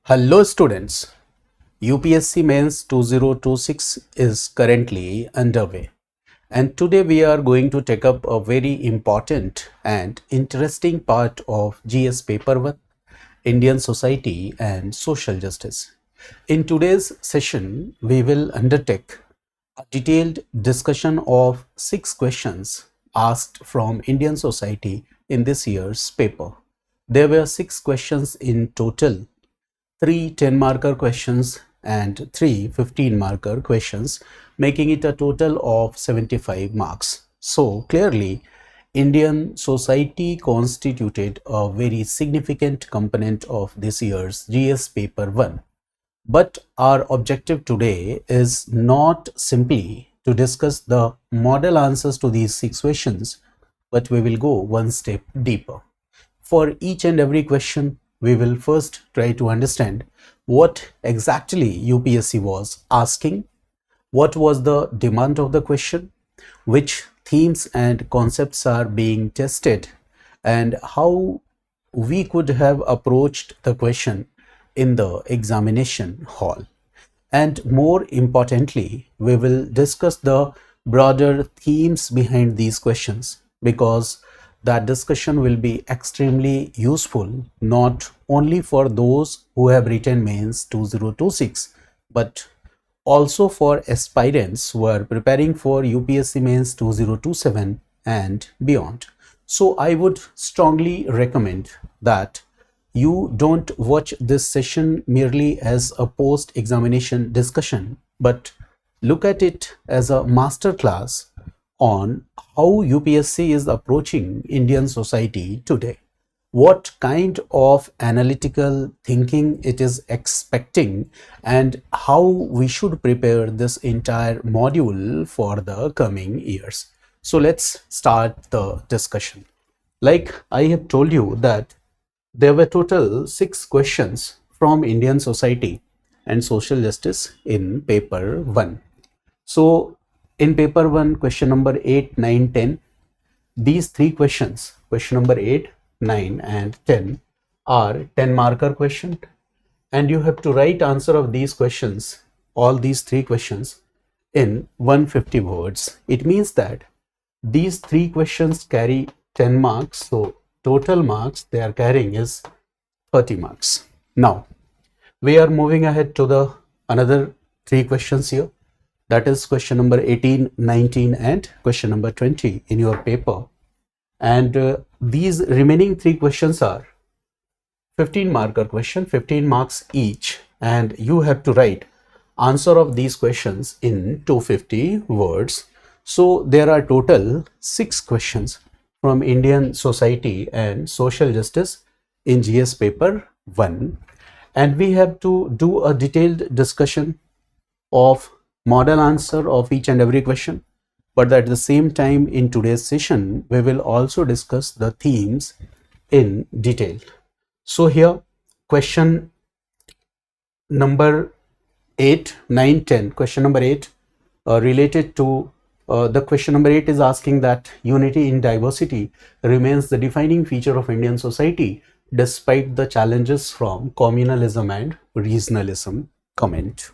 Hello students, UPSC Mains 2026 is currently underway, and today we are going to take up a very important and interesting part of GS paper 1, Indian Society and Social Justice. In today's session, we will undertake a detailed discussion of 6 questions asked from Indian society in this year's paper. There were 6 questions in total, 3 10-marker questions and 3 15-marker questions, making it a total of 75 marks. So clearly, Indian society constituted a very significant component of this year's GS paper 1. But our objective today is not simply to discuss the model answers to these 6 questions, but we will go one step deeper. For each and every question, we will first try to understand what exactly UPSC was asking, what was the demand of the question, which themes and concepts are being tested, and how we could have approached the question in the examination hall. And more importantly, we will discuss the broader themes behind these questions, because that discussion will be extremely useful not only for those who have written mains 2026, but also for aspirants who are preparing for UPSC mains 2027 and beyond. So I would strongly recommend that you don't watch this session merely as a post-examination discussion, but look at it as a master class on how UPSC is approaching Indian society today, what kind of analytical thinking it is expecting, and how we should prepare this entire module for the coming years. So let's start the discussion. Like I have told you that there were total 6 questions from Indian society and social justice in paper 1. So in paper 1, question number 8, 9, 10, these 3 questions, question number 8, 9 and 10, are 10 marker question, and you have to write answer of these questions, all these 3 questions, in 150 words. It means that these 3 questions carry 10 marks, so total marks they are carrying is 30 marks. Now we are moving ahead to the another 3 questions here, that is question number 18, 19 and question number 20 in your paper. And these remaining 3 questions are 15 marker question, 15 marks each, and you have to write answer of these questions in 250 words. So there are total 6 questions from Indian society and social justice in GS paper 1, and we have to do a detailed discussion of model answer of each and every question. But at the same time, in today's session, we will also discuss the themes in detail. So here, question number 8, 9, 10. Question number 8 related to the question number 8 is asking that unity in diversity remains the defining feature of Indian society despite the challenges from communalism and regionalism. Comment.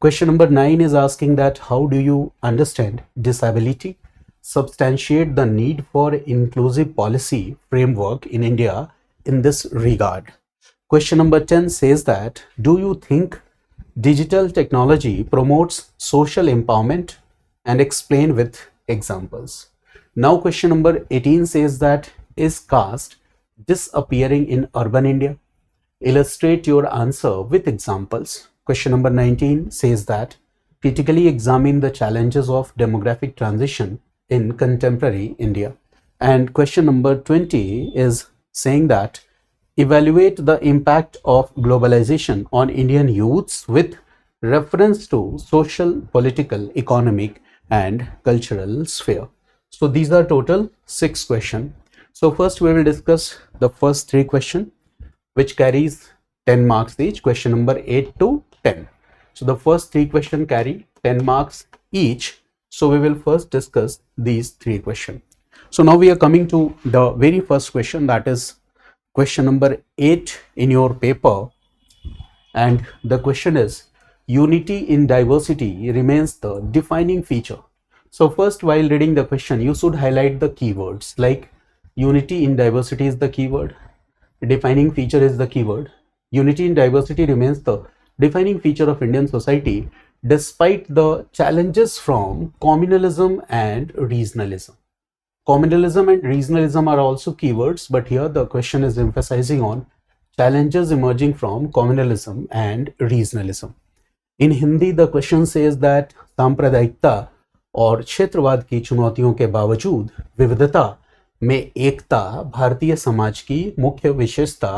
Question number 9 is asking that how do you understand disability, substantiate the need for inclusive policy framework in India in this regard. Question number 10 says that do you think digital technology promotes social empowerment, and explain with examples. Now question number 18 says that is caste disappearing in urban India? Illustrate your answer with examples. Question number 19 says that critically examine the challenges of demographic transition in contemporary India. And question number 20 is saying that evaluate the impact of globalization on Indian youths with reference to social, political, economic and cultural sphere. So these are total 6 questions. So first we will discuss the first 3 questions, which carries 10 marks each, question number 8 to 10. So the first 3 questions carry 10 marks each. So we will first discuss these 3 questions. So now we are coming to the very first question, that is question number 8 in your paper. And the question is, unity in diversity remains the defining feature. So first, while reading the question, you should highlight the keywords like unity in diversity is the keyword, defining feature is the keyword. Unity in diversity remains the defining feature of Indian society despite the challenges from communalism and regionalism. Communalism and regionalism are also keywords, but here the question is emphasizing on challenges emerging from communalism and regionalism. In Hindi, the question says that सांप्रदायिकता और क्षेत्रवाद की चुनौतियों के बावजूद विविधता में एकता भारतीय समाज की मुख्य विशेषता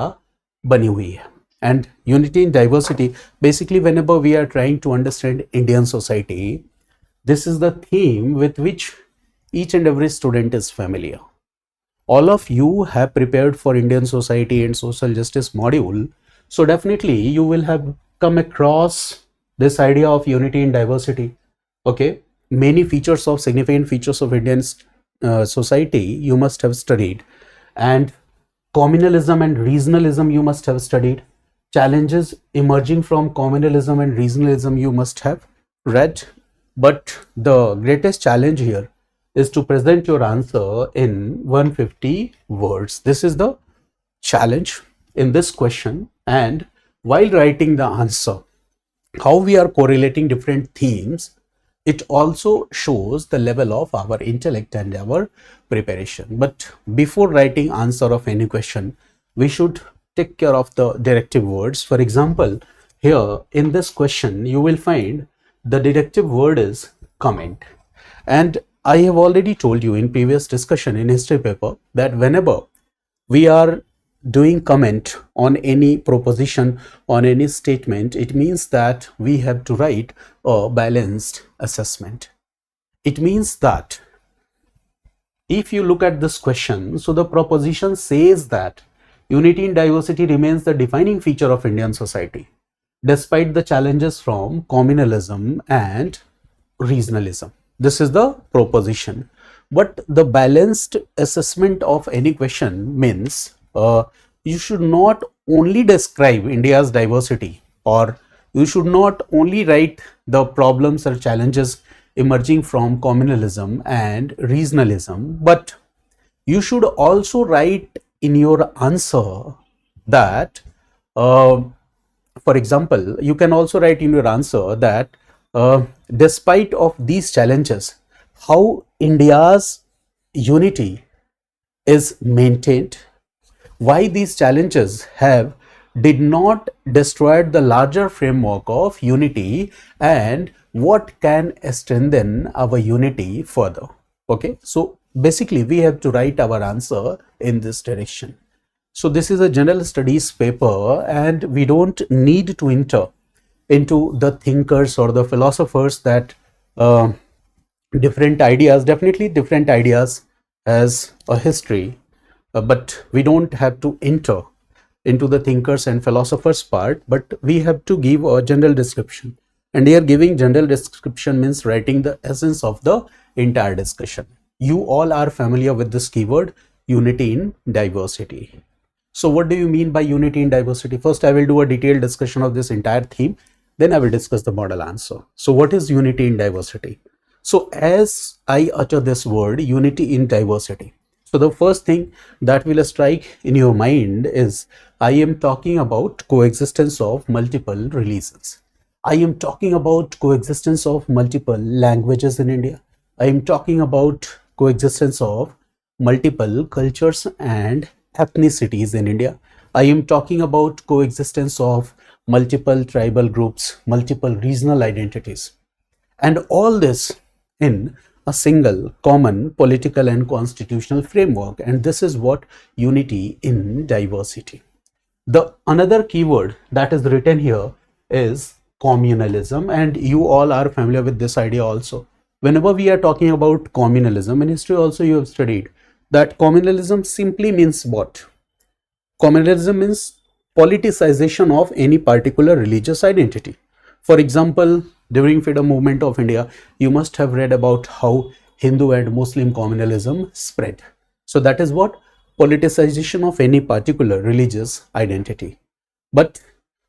बनी हुई है. And unity in diversity, basically whenever we are trying to understand Indian society, this is the theme with which each and every student is familiar. All of you have prepared for Indian society and social justice module, so definitely you will have come across this idea of unity in diversity. Okay, many features of significant features of Indian society you must have studied, and communalism and regionalism you must have studied. Challenges emerging from communalism and regionalism you must have read, but the greatest challenge here is to present your answer in 150 words. This is the challenge in this question. And while writing the answer, how we are correlating different themes, it also shows the level of our intellect and our preparation. But before writing answer of any question, we should take care of the directive words. For example, here in this question, you will find the directive word is comment. And I have already told you in previous discussion in history paper that whenever we are doing comment on any proposition, on any statement, it means that we have to write a balanced assessment. It means that if you look at this question, so the proposition says that unity in diversity remains the defining feature of Indian society, despite the challenges from communalism and regionalism. This is the proposition. But the balanced assessment of any question means you should not only describe India's diversity, or you should not only write the problems or challenges emerging from communalism and regionalism, but you should also write in your answer that, for example, you can also write in your answer that despite of these challenges, how India's unity is maintained, why these challenges did not destroy the larger framework of unity, and what can strengthen our unity further. Okay, so basically we have to write our answer in this direction. So this is a general studies paper, and we don't need to enter into the thinkers or the philosophers that different ideas, definitely different ideas as a history, but we don't have to enter into the thinkers and philosophers part, but we have to give a general description. And here giving general description means writing the essence of the entire discussion. You all are familiar with this keyword, unity in diversity. So what do you mean by unity in diversity? First, I will do a detailed discussion of this entire theme. Then I will discuss the model answer. So what is unity in diversity? So as I utter this word, unity in diversity, so the first thing that will strike in your mind is I am talking about coexistence of multiple religions. I am talking about coexistence of multiple languages in India. I am talking about coexistence of multiple cultures and ethnicities in India. I am talking about coexistence of multiple tribal groups, multiple regional identities, and all this in a single common political and constitutional framework. And this is what unity in diversity. The another keyword that is written here is communalism, and you all are familiar with this idea also. Whenever we are talking about communalism, in history also you have studied that communalism simply means what? Communalism means politicization of any particular religious identity. For example, during freedom movement of India, you must have read about how Hindu and Muslim communalism spread. So that is what? Politicization of any particular religious identity. But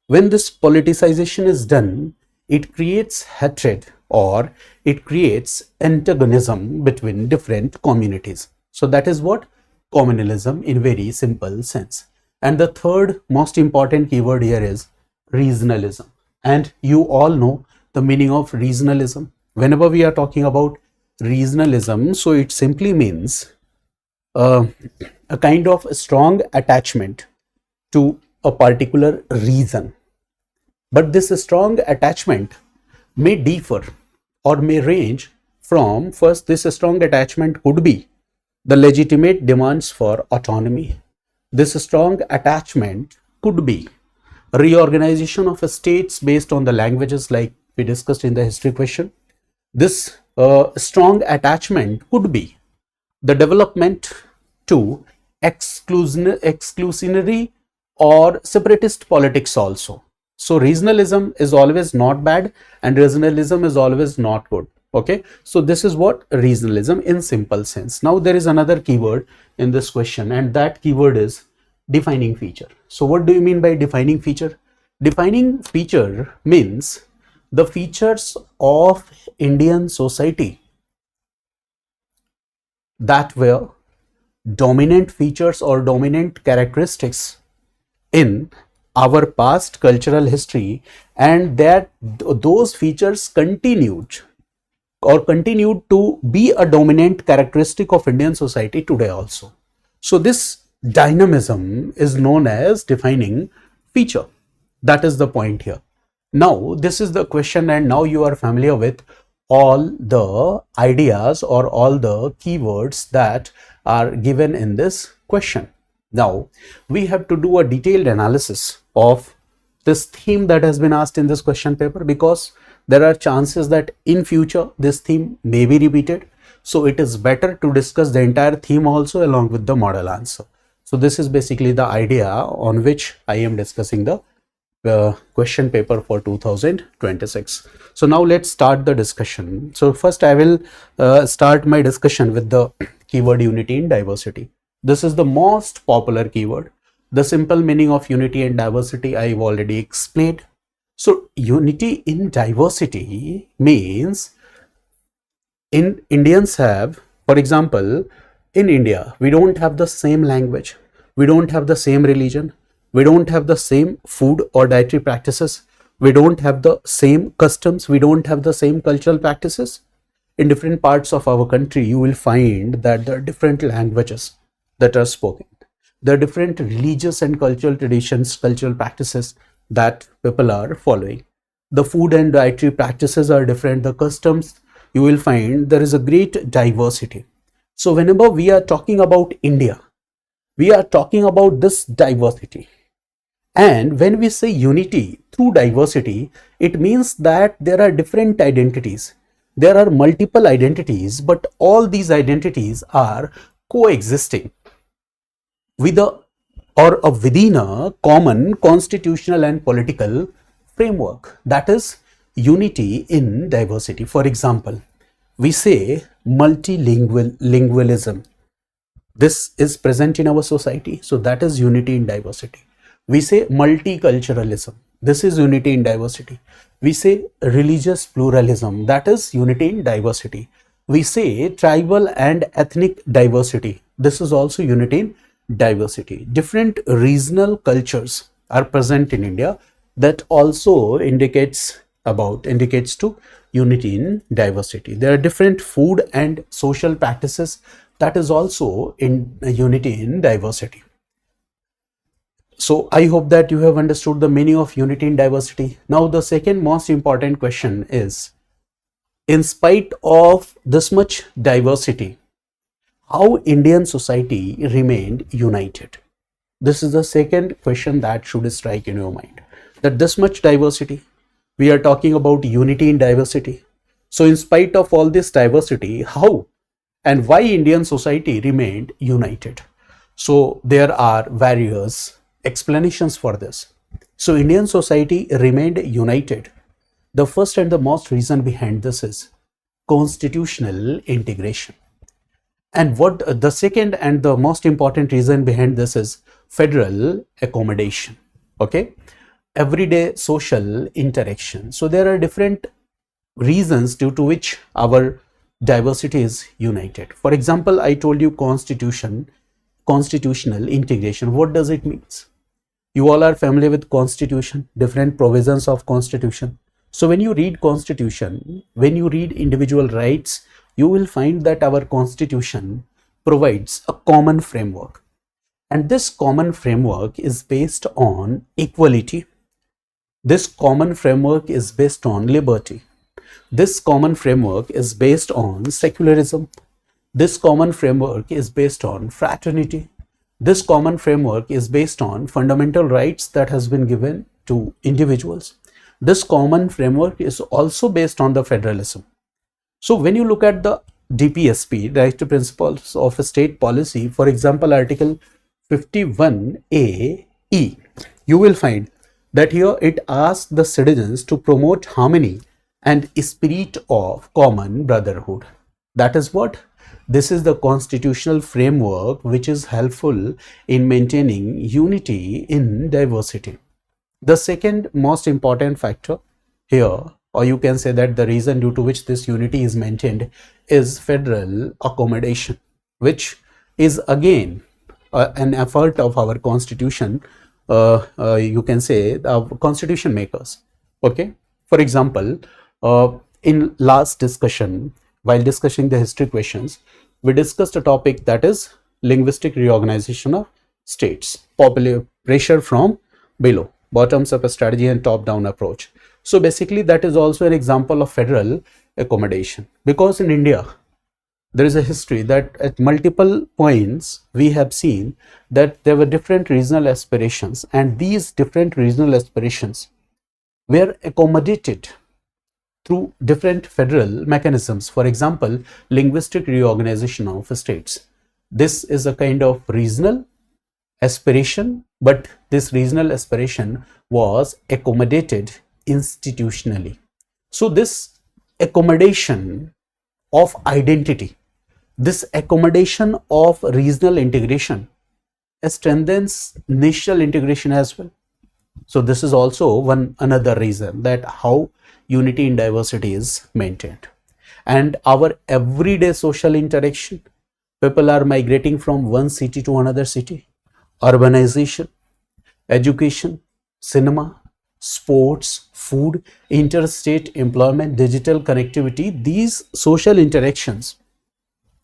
When this politicization is done, it creates hatred or it creates antagonism between different communities. So that is what communalism in very simple sense. And the third most important keyword here is regionalism. And you all know the meaning of regionalism. Whenever we are talking about regionalism, so it simply means a kind of strong attachment to a particular region. But this strong attachment may differ or may range from, first, this strong attachment could be the legitimate demands for autonomy. This strong attachment could be reorganization of states based on the languages like we discussed in the history question. This strong attachment could be the development to exclusionary or separatist politics also. So regionalism is always not bad and regionalism is always not good. Okay, so this is what regionalism in simple sense. Now there is another keyword in this question, and that keyword is defining feature. So what do you mean by defining feature? Defining feature means the features of Indian society that were dominant features or dominant characteristics in our past cultural history, and that those features continued to be a dominant characteristic of Indian society today also. So this dynamism is known as defining feature. That is the point here. Now this is the question, and now you are familiar with all the ideas or all the keywords that are given in this question. Now we have to do a detailed analysis of this theme that has been asked in this question paper, because there are chances that in future this theme may be repeated. So it is better to discuss the entire theme also along with the model answer. So this is basically the idea on which I am discussing the question paper for 2026. So now let's start the discussion. So first I will start my discussion with the keyword unity in diversity. This is the most popular keyword. The simple meaning of unity and diversity I have already explained. So unity in diversity means Indians have, for example, in India, we don't have the same language, we don't have the same religion, we don't have the same food or dietary practices, we don't have the same customs, we don't have the same cultural practices. In different parts of our country, you will find that there are different languages that are spoken. There are different religious and cultural traditions, cultural practices that people are following. The food and dietary practices are different. The customs, you will find there is a great diversity. So whenever we are talking about India, we are talking about this diversity. And when we say unity through diversity, it means that there are different identities. There are multiple identities, but all these identities are coexisting with within a common constitutional and political framework. That is unity in diversity. For example, we say multilingualism. This is present in our society. So that is unity in diversity. We say multiculturalism. This is unity in diversity. We say religious pluralism. That is unity in diversity. We say tribal and ethnic diversity. This is also unity in diversity. Different regional cultures are present in India. That also indicates to unity in diversity. There are different food and social practices. That is also in unity in diversity. So I hope that you have understood the meaning of unity in diversity. Now the second most important question is, in spite of this much diversity, how Indian society remained united? This is the second question that should strike in your mind. That this much diversity, we are talking about unity in diversity. So in spite of all this diversity, how and why Indian society remained united? So there are various explanations for this. So Indian society remained united. The first and the most reason behind this is constitutional integration. And what the second and the most important reason behind this is federal accommodation. Okay. everyday social interaction. So there are different reasons due to which our diversity is united. For example, I told you constitutional integration. What does it mean? You all are familiar with constitution, different provisions of constitution. So when you read constitution, when you read individual rights, you will find that our constitution provides a common framework. And this common framework is based on equality. This common framework is based on liberty. This common framework is based on secularism. This common framework is based on fraternity. This common framework is based on fundamental rights that has been given to individuals. This common framework is also based on the federalism. So when you look at the DPSP, Directive Principles of State Policy, for example, Article 51A E, you will find that here it asks the citizens to promote harmony and spirit of common brotherhood. That is what? This is the constitutional framework which is helpful in maintaining unity in diversity. The second most important factor here, or you can say that the reason due to which this unity is maintained, is federal accommodation, which is again an effort of our constitution, you can say constitution makers. Okay, for example, in last discussion, while discussing the history questions, we discussed a topic that is linguistic reorganization of states, popular pressure from below, bottoms up strategy and top down approach. So basically that is also an example of federal accommodation, because in India there is a history that at multiple points we have seen that there were different regional aspirations, and these different regional aspirations were accommodated through different federal mechanisms. For example, linguistic reorganization of states. This is a kind of regional aspiration, but this regional aspiration was accommodated institutionally. So this accommodation of identity, this accommodation of regional integration strengthens national integration as well. So this is also another reason that how unity in diversity is maintained. And our everyday social interaction, people are migrating from one city to another city, urbanization, education, cinema, sports, food, interstate employment, digital connectivity, these social interactions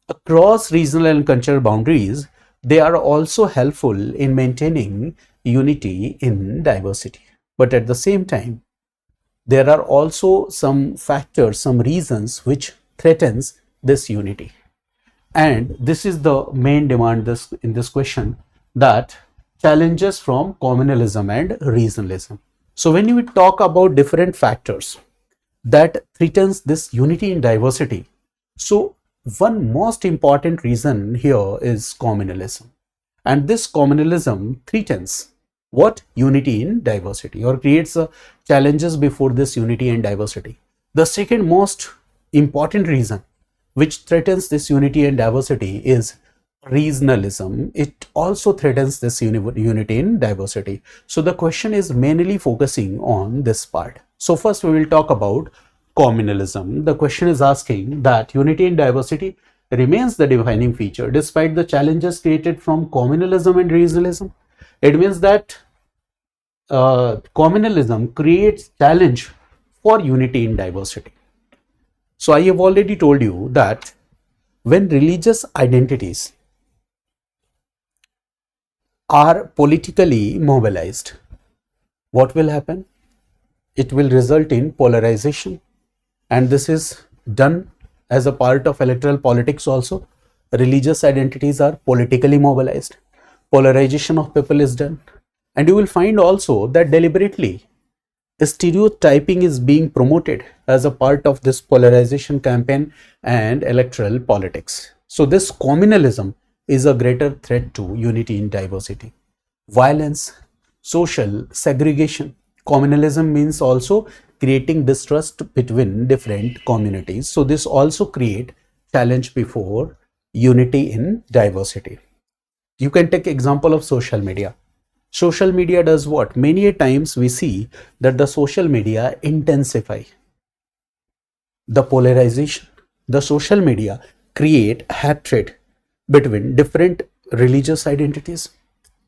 across regional and cultural boundaries, they are also helpful in maintaining unity in diversity. But at the same time, there are also some factors, some reasons which threatens this unity. And this is the main demand in this question, that challenges from communalism and regionalism. So when we talk about different factors that threatens this unity in diversity, so one most important reason here is communalism. And this communalism threatens what? Unity in diversity, or creates challenges before this unity and diversity. The second most important reason which threatens this unity and diversity is regionalism. It also threatens this unity in diversity. So the question is mainly focusing on this part. So first we will talk about communalism. The question is asking that unity in diversity remains the defining feature despite the challenges created from communalism and regionalism. It means that communalism creates challenge for unity in diversity. So I have already told you that when religious identities are politically mobilized, what will happen? It will result in polarization, and this is done as a part of electoral politics also. Religious identities are politically mobilized, polarization of people is done, and you will find also that deliberately stereotyping is being promoted as a part of this polarization campaign and electoral politics. So this communalism is a greater threat to unity in diversity. Violence, social segregation. Communalism means also creating distrust between different communities. So this also create challenge before unity in diversity. You can take example of social media. Social media does what? Many a times we see that the social media intensify the polarization. The social media create hatred between different religious identities.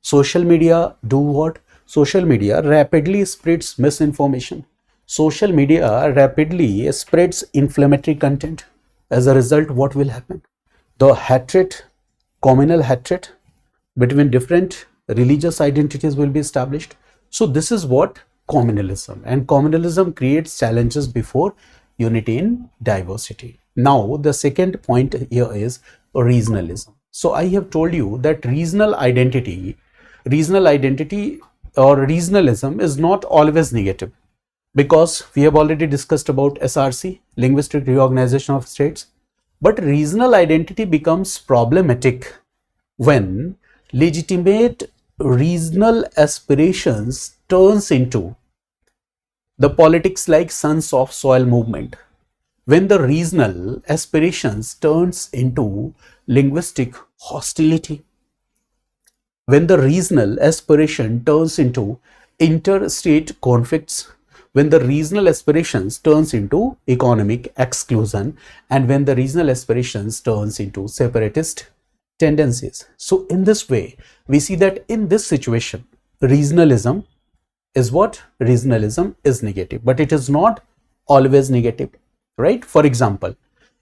Social media do what? Social media rapidly spreads misinformation. Social media rapidly spreads inflammatory content. As a result, what will happen? The hatred, communal hatred between different religious identities will be established. So this is what communalism, and communalism creates challenges before unity in diversity. Now the second point here is regionalism. So I have told you that regional identity or regionalism is not always negative, because we have already discussed about SRC, linguistic reorganization of states. But regional identity becomes problematic when legitimate regional aspirations turns into the politics like sons of soil movement. When the regional aspirations turns into linguistic hostility, when the regional aspiration turns into interstate conflicts, when the regional aspirations turns into economic exclusion, and when the regional aspirations turns into separatist tendencies. So in this way, we see that in this situation, regionalism is what? Regionalism is negative, but it is not always negative, right? For example,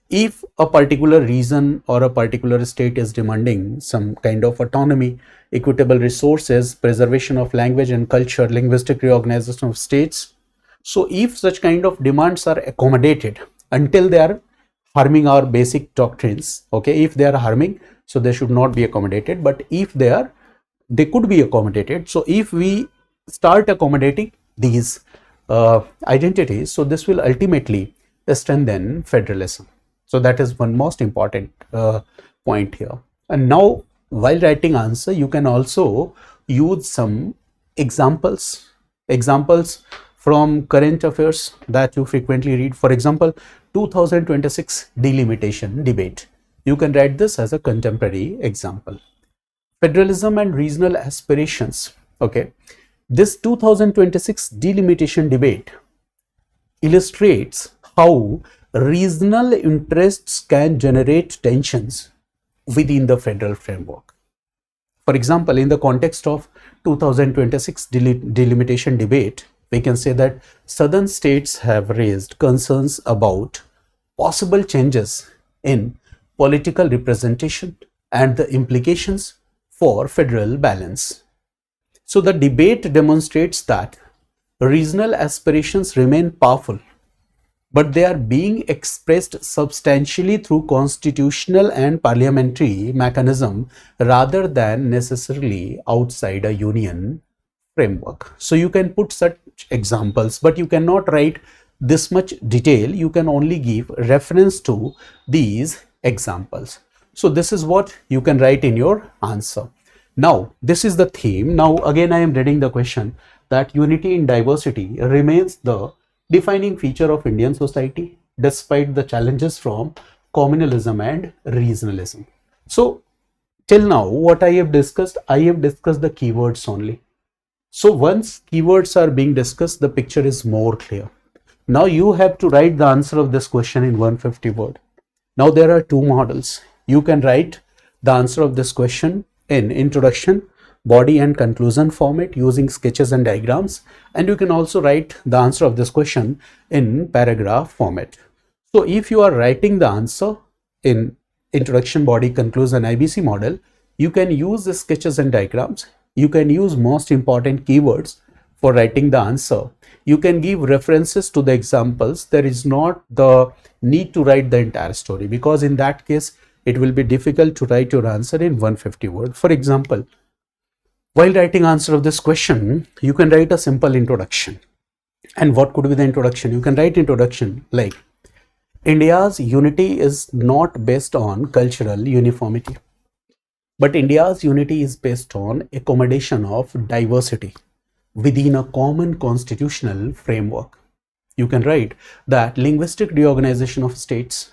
if a particular region or a particular state is demanding some kind of autonomy, equitable resources, preservation of language and culture, linguistic reorganization of states, so if such kind of demands are accommodated until they are harming our basic doctrines, okay, if they are harming, so they should not be accommodated. But if they are, they could be accommodated. So if we start accommodating these identities, so this will ultimately strengthen federalism. So that is one most important point here. And now while writing answer, you can also use some examples from current affairs that you frequently read. For example, 2026 delimitation debate. You can write this as a contemporary example. Federalism and regional aspirations. Okay, this 2026 delimitation debate illustrates how regional interests can generate tensions within the federal framework. For example, in the context of 2026 delimitation debate, we can say that southern states have raised concerns about possible changes in political representation and the implications for federal balance. So the debate demonstrates that regional aspirations remain powerful, but they are being expressed substantially through constitutional and parliamentary mechanism rather than necessarily outside a union framework. So you can put such examples, but you cannot write this much detail. You can only give reference to these examples. So this is what you can write in your answer. Now this is the theme. Now again I am reading the question that unity in diversity remains the defining feature of Indian society despite the challenges from communalism and regionalism. So till now what I have discussed the keywords only. So once keywords are being discussed, the picture is more clear. Now you have to write the answer of this question in 150 word. Now there are two models. You can write the answer of this question in introduction, body and conclusion format using sketches and diagrams, and you can also write the answer of this question in paragraph format. So if you are writing the answer in introduction, body, conclusion, IBC model, you can use the sketches and diagrams. You can use most important keywords for writing the answer. You can give references to the examples. There is not the need to write the entire story, because in that case it will be difficult to write your answer in 150 words. For example, while writing answer of this question, you can write a simple introduction. And what could be the introduction? You can write introduction like, India's unity is not based on cultural uniformity, but India's unity is based on accommodation of diversity within a common constitutional framework. You can write that linguistic reorganization of states,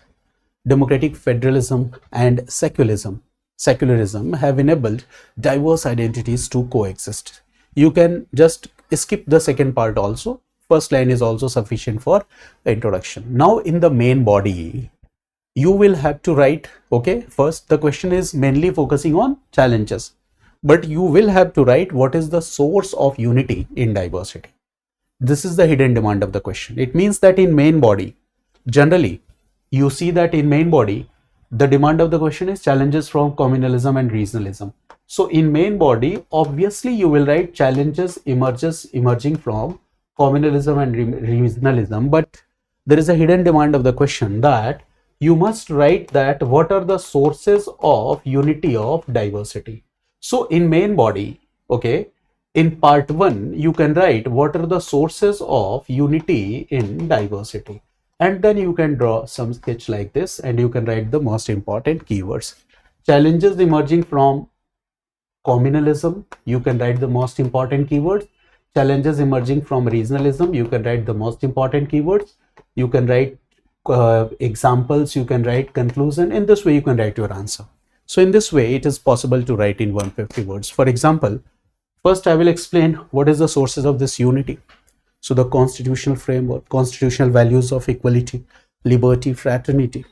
democratic federalism, and secularism have enabled diverse identities to coexist. you can just skip the second part also. First line is also sufficient for introduction. Now in the main body, you will have to write, okay, first the question is mainly focusing on challenges, but you will have to write what is the source of unity in diversity. This is the hidden demand of the question. It means that in main body, generally, you see that in main body, the demand of the question is challenges from communalism and regionalism. So in main body, obviously you will write challenges emerging from communalism and regionalism, but there is a hidden demand of the question that you must write that what are the sources of unity of diversity. So in main body, okay, in part 1, you can write what are the sources of unity in diversity. And then you can draw some sketch like this and you can write the most important keywords. Challenges emerging from communalism, you can write the most important keywords. Challenges emerging from regionalism, you can write the most important keywords. You can write examples, you can write conclusion. In this way, you can write your answer. So in this way, it is possible to write in 150 words. For example, first I will explain what is the sources of this unity. So the constitutional framework, constitutional values of equality, liberty, fraternity.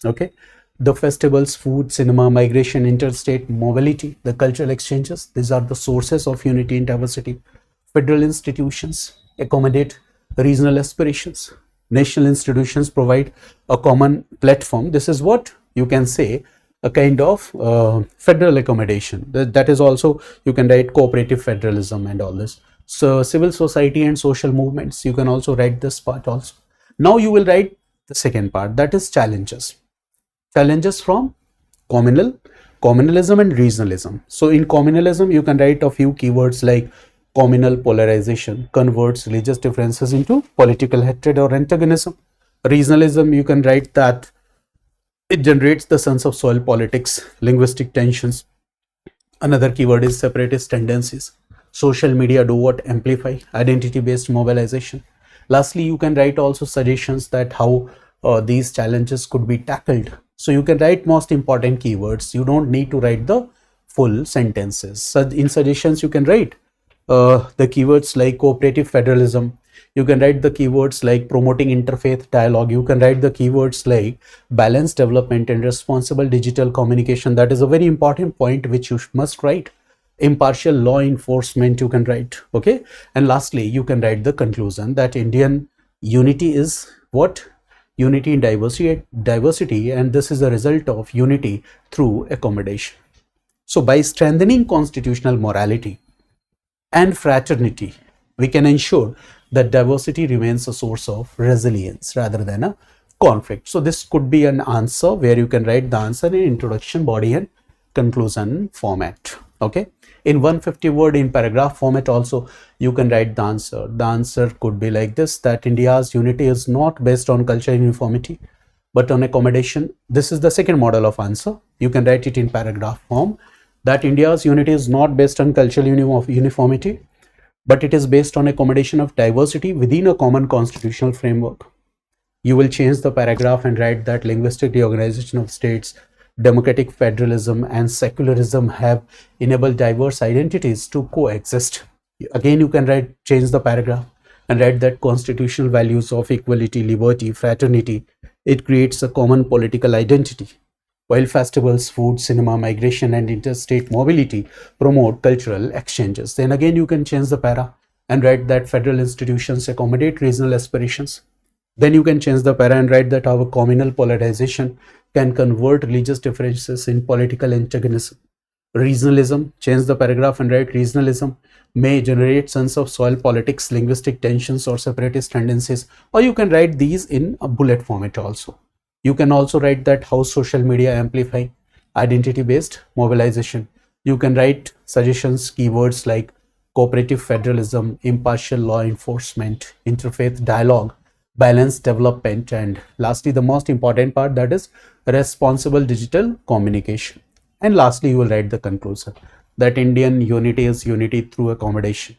Okay. The festivals, food, cinema, migration, interstate mobility, the cultural exchanges. These are the sources of unity in diversity. Federal institutions accommodate regional aspirations. National institutions provide a common platform. This is what you can say a kind of federal accommodation. That is also, you can write cooperative federalism and all this. So civil society and social movements, you can also write this part also. Now you will write the second part, that is challenges. Challenges from communalism and regionalism. So in communalism, you can write a few keywords like communal polarization converts religious differences into political hatred or antagonism. Regionalism, you can write that it generates the sense of soil politics, linguistic tensions. Another keyword is separatist tendencies. Social media do what? Amplify identity-based mobilization. Lastly, you can write also suggestions that how these challenges could be tackled. So you can write most important keywords. You don't need to write the full sentences. So in suggestions, you can write the keywords like cooperative federalism. You can write the keywords like promoting interfaith dialogue. You can write the keywords like balanced development and responsible digital communication. That is a very important point which you must write. Impartial law enforcement, you can write. Okay. And lastly, you can write the conclusion that Indian unity is what? Unity in diversity, and this is a result of unity through accommodation. So by strengthening constitutional morality and fraternity, we can ensure that diversity remains a source of resilience rather than a conflict. So this could be an answer where you can write the answer in introduction, body and conclusion format. Okay. In 150 word in paragraph format also, you can write the answer. The answer could be like this, that India's unity is not based on cultural uniformity, but on accommodation. This is the second model of answer. You can write it in paragraph form, that India's unity is not based on cultural uniformity, but it is based on accommodation of diversity within a common constitutional framework. You will change the paragraph and write that linguistic reorganization of states, democratic federalism and secularism have enabled diverse identities to coexist. Again, you can change the paragraph and write that constitutional values of equality, liberty, fraternity, it creates a common political identity. While festivals, food, cinema, migration and interstate mobility promote cultural exchanges. Then again, you can change the para and write that federal institutions accommodate regional aspirations. Then you can change the para and write that our communal polarization can convert religious differences in political antagonism. Regionalism, change the paragraph and write regionalism may generate sense of soil politics, linguistic tensions or separatist tendencies, or you can write these in a bullet format also. You can also write that how social media amplify identity-based mobilization. You can write suggestions, keywords like cooperative federalism, impartial law enforcement, interfaith dialogue, balanced development, and lastly, the most important part, that is responsible digital communication. And lastly, you will write the conclusion that Indian unity is unity through accommodation.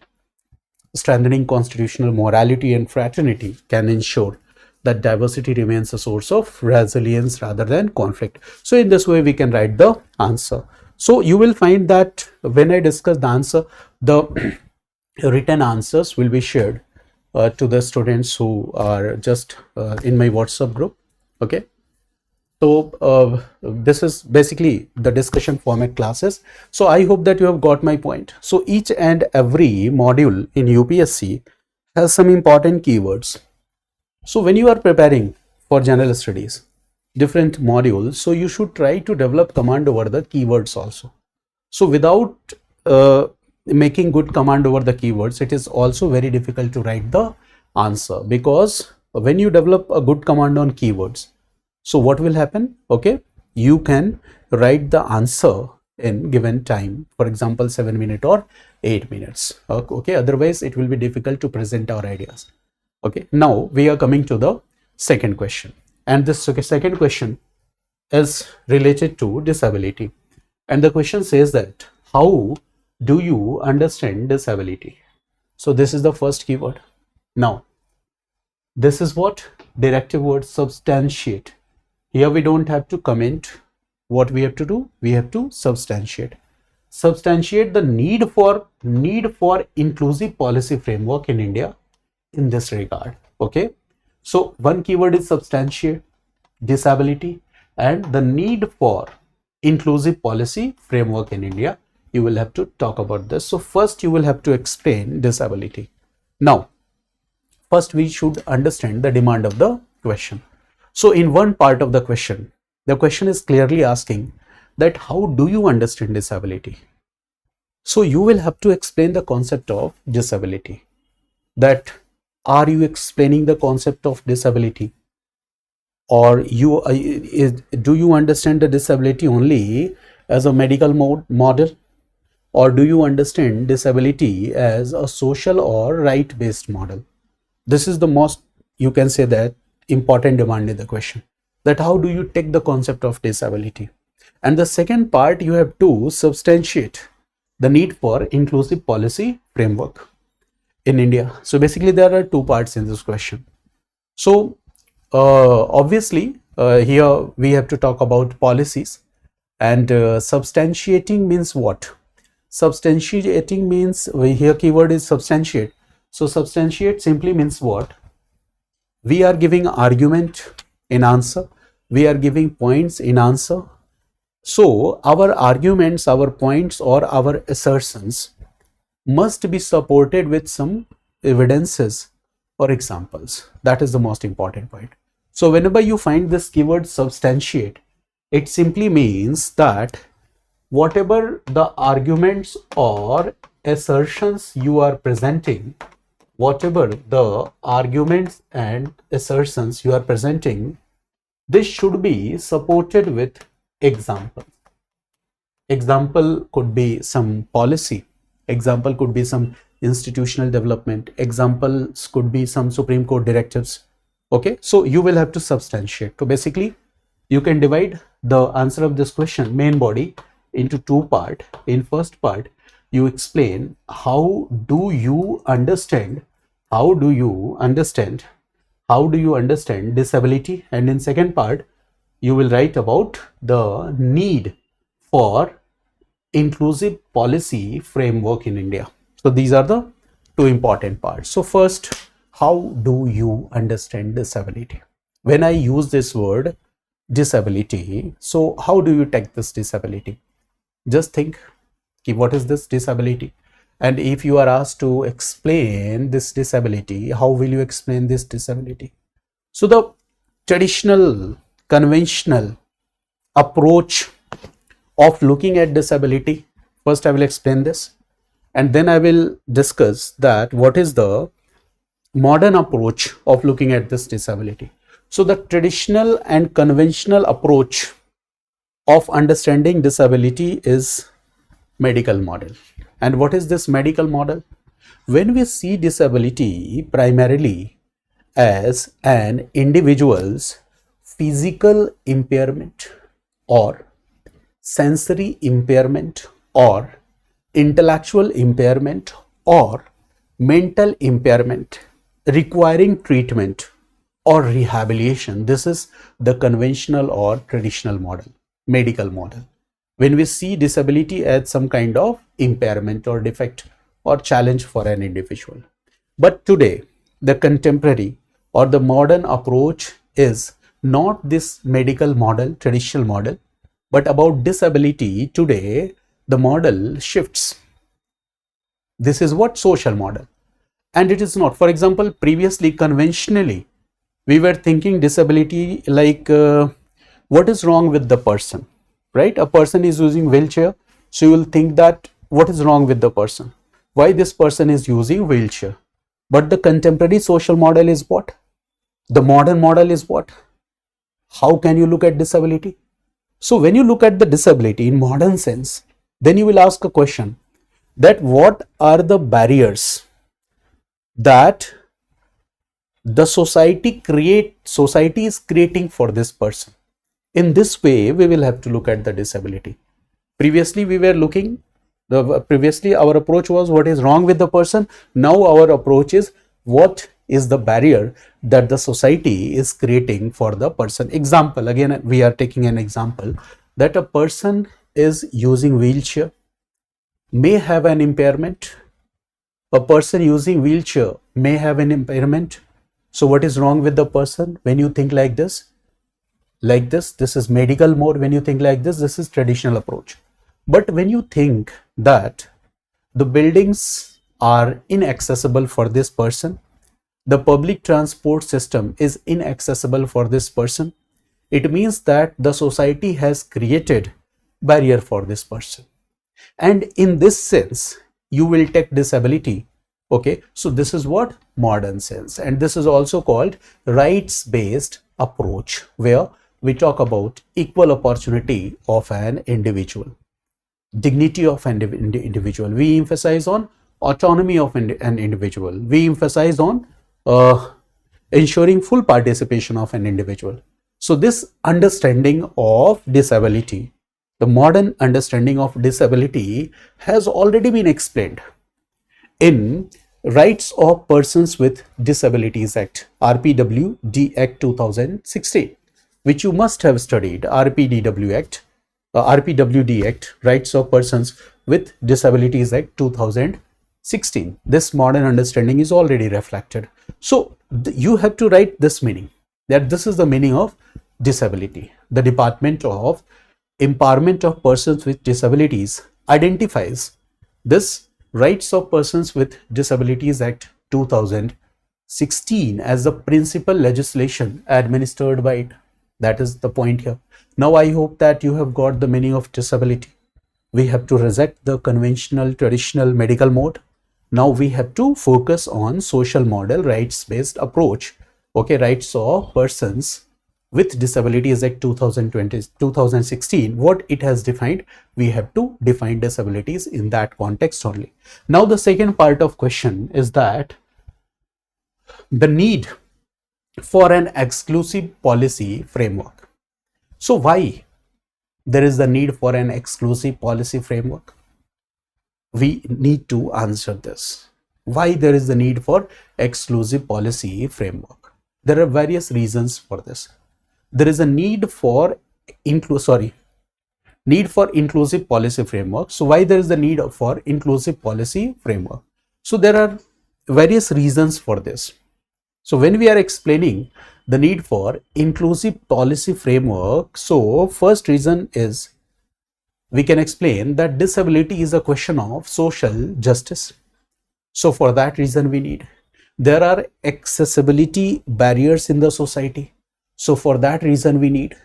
Strengthening constitutional morality and fraternity can ensure that diversity remains a source of resilience rather than conflict. So in this way, we can write the answer. So you will find that when I discuss the answer, the written answers will be shared to the students who are just in my WhatsApp group. Okay. So this is basically the discussion format classes. So I hope that you have got my point. So each and every module in UPSC has some important keywords. So when you are preparing for general studies, different modules, so you should try to develop command over the keywords also. So without making good command over the keywords, it is also very difficult to write the answer, because when you develop a good command on keywords, so what will happen? Okay, you can write the answer in given time, for example 7 minutes or 8 minutes. Okay, otherwise it will be difficult to present our ideas. Okay, now we are coming to the second question, and this second question is related to disability, and the question says that how do you understand disability? So this is the first keyword. Now this is what directive word substantiate. Here we don't have to comment. What we have to do? We have to substantiate. Substantiate the need for inclusive policy framework in India in this regard. Okay. So one keyword is substantiate, disability, and the need for inclusive policy framework in India. You will have to talk about this. So first you will have to explain disability. Now, first we should understand the demand of the question. So in one part of the question is clearly asking that how do you understand disability? So you will have to explain the concept of disability. That are you explaining the concept of disability, or do you understand the disability only as a medical model, or do you understand disability as a social or right based model? This is the most, you can say that, important demand in the question, that how do you take the concept of disability. And the second part, you have to substantiate the need for inclusive policy framework in India. So basically there are two parts in this question. So obviously here we have to talk about policies, and substantiating means what? Substantiating means, here keyword is substantiate. So substantiate simply means what? We are giving argument in answer, we are giving points in answer. So our arguments, our points, or our assertions must be supported with some evidences or examples. That is the most important point. So whenever you find this keyword substantiate, it simply means that whatever the arguments or assertions you are presenting, whatever the arguments and assertions you are presenting, this should be supported with examples. Example could be some policy, example could be some institutional development, examples could be some Supreme Court directives. Okay, so you will have to substantiate. So basically you can divide the answer of this question, main body, into two parts. In first part, you explain how do you understand disability, and in second part you will write about the need for inclusive policy framework in India. So these are the two important parts. So first, how do you understand disability? When I use this word disability, so how do you take this disability? Just think, what is this disability? And if you are asked to explain this disability, how will you explain this disability? So the traditional, conventional approach of looking at disability, first I will explain this, and then I will discuss that what is the modern approach of looking at this disability. So the traditional and conventional approach of understanding disability is medical model. And what is this medical model? When we see disability primarily as an individual's physical impairment or sensory impairment or intellectual impairment or mental impairment requiring treatment or rehabilitation, this is the conventional or traditional model, medical model. when we see disability as some kind of impairment or defect or challenge for an individual. But today, the contemporary or the modern approach is not this medical model, traditional model, but about disability. Today, the model shifts. This is what social model, and it is not. For example, previously, conventionally, we were thinking disability like what is wrong with the person, right? A person is using wheelchair, so you will think that what is wrong with the person, why this person is using wheelchair. But the contemporary social model is what? The modern model is what? How can you look at disability? So when you look at the disability in modern sense, then you will ask a question that what are the barriers that the society is creating for this person. In this way, we will have to look at the disability. Previously, we were looking, previously our approach was what is wrong with the person. Now our approach is what is the barrier that the society is creating for the person. Example, again, we are taking an example that a person is using wheelchair, may have an impairment. A person using wheelchair may have an impairment. So what is wrong with the person when you think like this? This is medical mode. When you think like this is traditional approach. But when you think that the buildings are inaccessible for this person, the public transport system is inaccessible for this person, it means that the society has created barrier for this person. And in this sense, you will take disability. Okay, so this is what modern sense, and this is also called rights-based approach, where we talk about equal opportunity of an individual, dignity of an individual. We emphasize on autonomy of an individual. We emphasize on ensuring full participation of an individual. So this understanding of disability, the modern understanding of disability, has already been explained in Rights of Persons with Disabilities Act, RPWD Act 2016, which you must have studied. RPWD Act, Rights of Persons with Disabilities Act 2016. This modern understanding is already reflected. So you have to write this meaning, that this is the meaning of disability. The Department of Empowerment of Persons with Disabilities identifies this Rights of Persons with Disabilities Act 2016 as the principal legislation administered by it. That is the point here. Now I hope that you have got the meaning of disability. We have to reject the conventional, traditional medical mode. Now we have to focus on social model, rights-based approach. Okay, Rights of Persons with Disabilities Act 2016, what it has defined, we have to define disabilities in that context only. Now the second part of question is that the need for an exclusive policy framework. So why there is the need for an exclusive policy framework? We need to answer this. Why there is the need for exclusive policy framework? There are various reasons for this. There is a need for inclusive policy framework. So why there is the need for inclusive policy framework? So there are various reasons for this. So when we are explaining the need for inclusive policy framework, so first reason is we can explain that disability is a question of social justice. So for that reason we need. There are accessibility barriers in the society. So for that reason we need.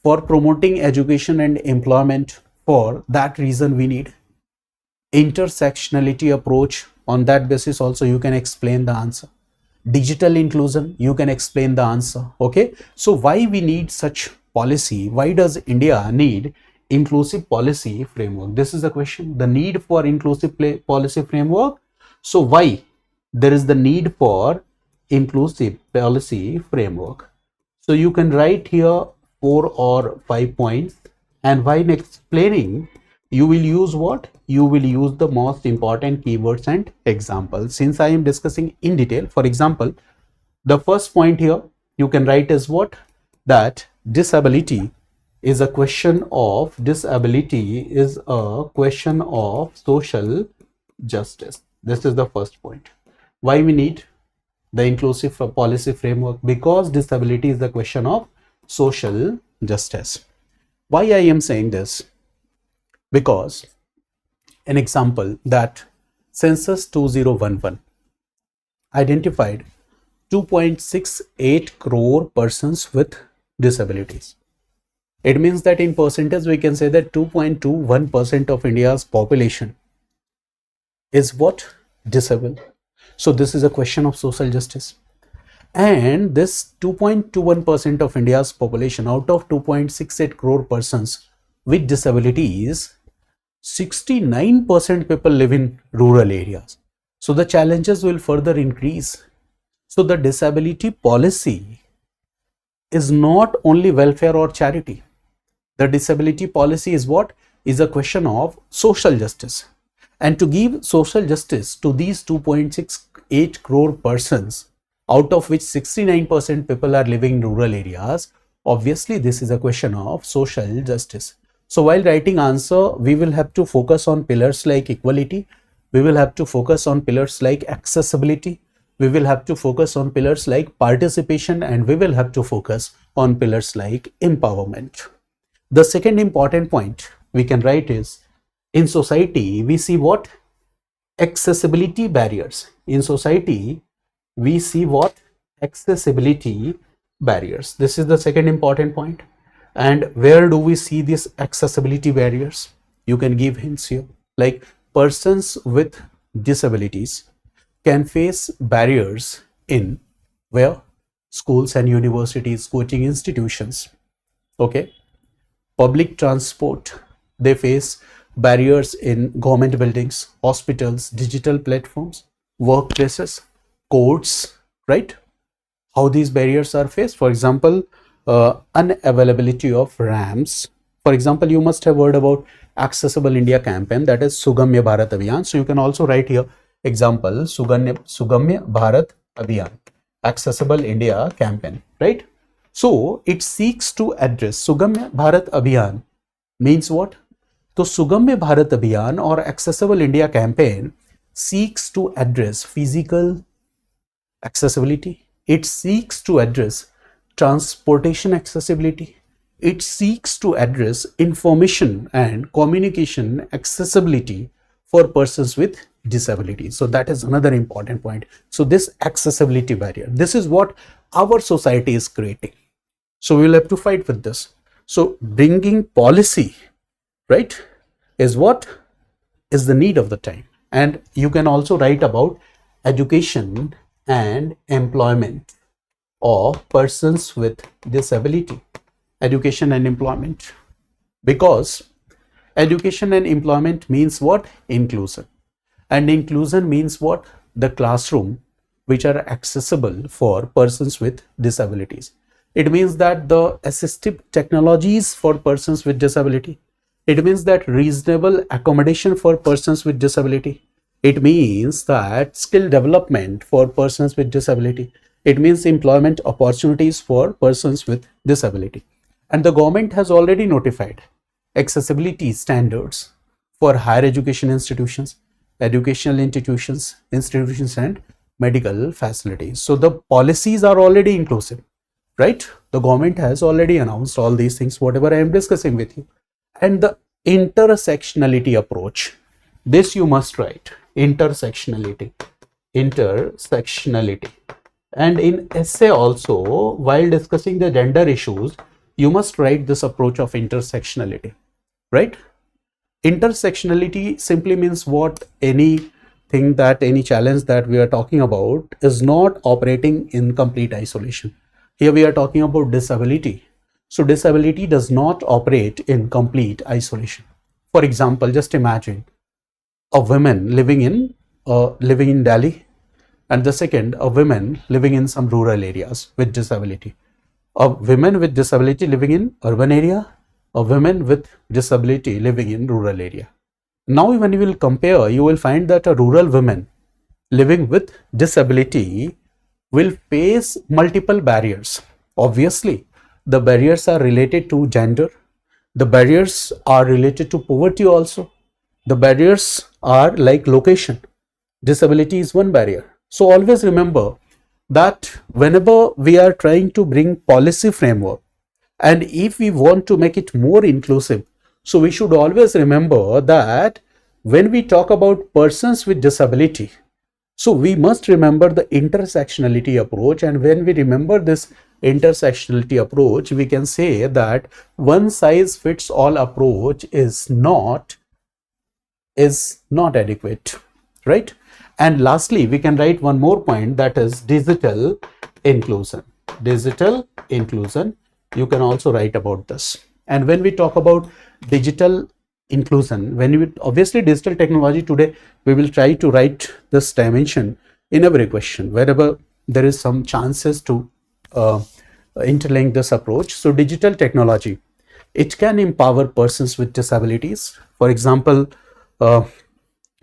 For promoting education and employment, for that reason we need. Intersectionality approach, on that basis also you can explain the answer. Digital inclusion, you can explain the answer. Okay, so why we need such policy? Why does India need inclusive policy framework? This is the question, the need for inclusive policy framework. So why there is the need for inclusive policy framework? So you can write here 4 or 5 points, and while explaining you will use what? You will use the most important keywords and examples. Since I am discussing in detail, for example, the first point here you can write as what? That disability is a question of disability is a question of social justice. This is the first point. Why we need the inclusive policy framework? Because disability is the question of social justice. Why I am saying this? Because an example that census 2011 identified 2.68 crore persons with disabilities. It means that in percentage we can say that 2.21% of India's population is what? Disabled. So this is a question of social justice. And this 2.21% of India's population, out of 2.68 crore persons with disabilities, 69% people live in rural areas. So the challenges will further increase. So the disability policy is not only welfare or charity. The disability policy is what? Is a question of social justice. And to give social justice to these 2.68 crore persons, out of which 69% people are living in rural areas, obviously this is a question of social justice. So while writing answer, we will have to focus on pillars like equality, we will have to focus on pillars like accessibility, we will have to focus on pillars like participation, and we will have to focus on pillars like empowerment. The second important point we can write is, in society we see what? Accessibility barriers. In society we see what? Accessibility barriers. This is the second important point. And where do we see these accessibility barriers? You can give hints here, like persons with disabilities can face barriers in where? Schools and universities, coaching institutions. Okay. Public transport, they face barriers in government buildings, hospitals, digital platforms, workplaces, courts, right? How these barriers are faced? For example, unavailability of ramps. For example, you must have heard about Accessible India campaign, that is Sugamya Bharat Abhiyan. So you can also write here example Sugamya Bharat Abhiyan, Accessible India campaign, right? So it seeks to address, Sugamya Bharat Abhiyan means what? So Sugamya Bharat Abhiyan or Accessible India campaign seeks to address physical accessibility, it seeks to address transportation accessibility, it seeks to address information and communication accessibility for persons with disabilities. So that is another important point. So this accessibility barrier, this is what our society is creating. So we will have to fight with this. So bringing policy, right, is what is the need of the time. And you can also write about education and employment of persons with disability. Education and employment, because education and employment means what? Inclusion. And inclusion means what? The classroom which are accessible for persons with disabilities. It means that the assistive technologies for persons with disability. It means that reasonable accommodation for persons with disability. It means that skill development for persons with disability. It means employment opportunities for persons with disability. And the government has already notified accessibility standards for higher education institutions, educational institutions and medical facilities. So the policies are already inclusive, right? The government has already announced all these things, whatever I am discussing with you. And the intersectionality approach, this you must write, intersectionality. And in essay also, while discussing the gender issues, you must write this approach of intersectionality, right? Intersectionality simply means what? Any challenge that we are talking about is not operating in complete isolation. Here we are talking about disability. So disability does not operate in complete isolation. For example, just imagine a woman living in Delhi, and the second, a woman living in some rural areas with disability. A woman with disability living in urban area, a woman with disability living in rural area. Now when you will compare, you will find that a rural woman living with disability will face multiple barriers. Obviously, the barriers are related to gender, The barriers are related to poverty also. The barriers are like location. Disability is one barrier. So always remember that whenever we are trying to bring policy framework, and if we want to make it more inclusive, so we should always remember that when we talk about persons with disability, so we must remember the intersectionality approach. And when we remember this intersectionality approach, we can say that one size fits all approach is not adequate, right? And lastly, we can write one more point, that is digital inclusion. Digital inclusion, you can also write about this. And when we talk about digital inclusion, when we obviously digital technology, today we will try to write this dimension in every question wherever there is some chances to interlink this approach. So digital technology, it can empower persons with disabilities. For example,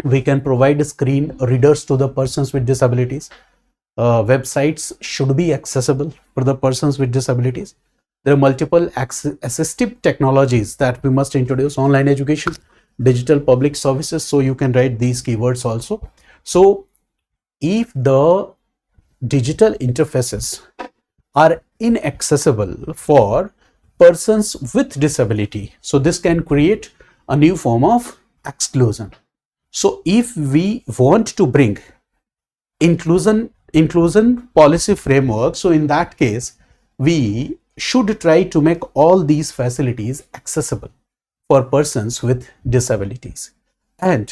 we can provide screen readers to the persons with disabilities. Websites should be accessible for the persons with disabilities. There are multiple assistive technologies that we must introduce: online education, digital public services. So you can write these keywords also. So if the digital interfaces are inaccessible for persons with disability, so this can create a new form of exclusion. So if we want to bring inclusion policy framework, so in that case we should try to make all these facilities accessible for persons with disabilities. And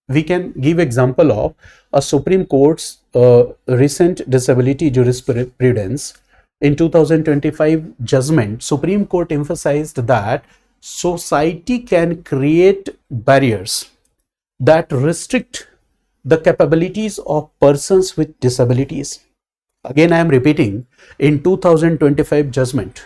we can give example of a Supreme Court's recent disability jurisprudence. In 2025 judgment, Supreme Court emphasized that society can create barriers that restrict the capabilities of persons with disabilities. Again, I am repeating, in 2025 judgment,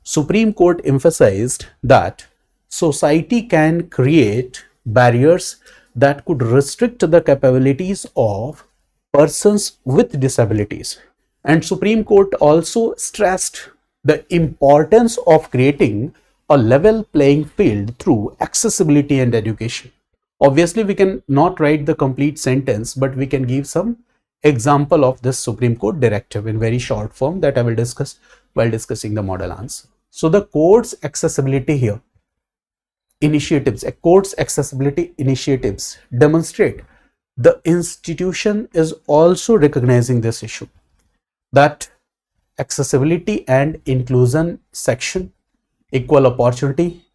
Supreme Court emphasized that society can create barriers that could restrict the capabilities of persons with disabilities. And Supreme Court also stressed the importance of creating a level playing field through accessibility and education. Obviously, we can not write the complete sentence, but we can give some example of this Supreme Court directive in very short form that I will discuss while discussing the model answer. So the court's accessibility here initiatives, court's accessibility initiatives demonstrate the institution is also recognizing this issue, that accessibility and inclusion section, equal opportunity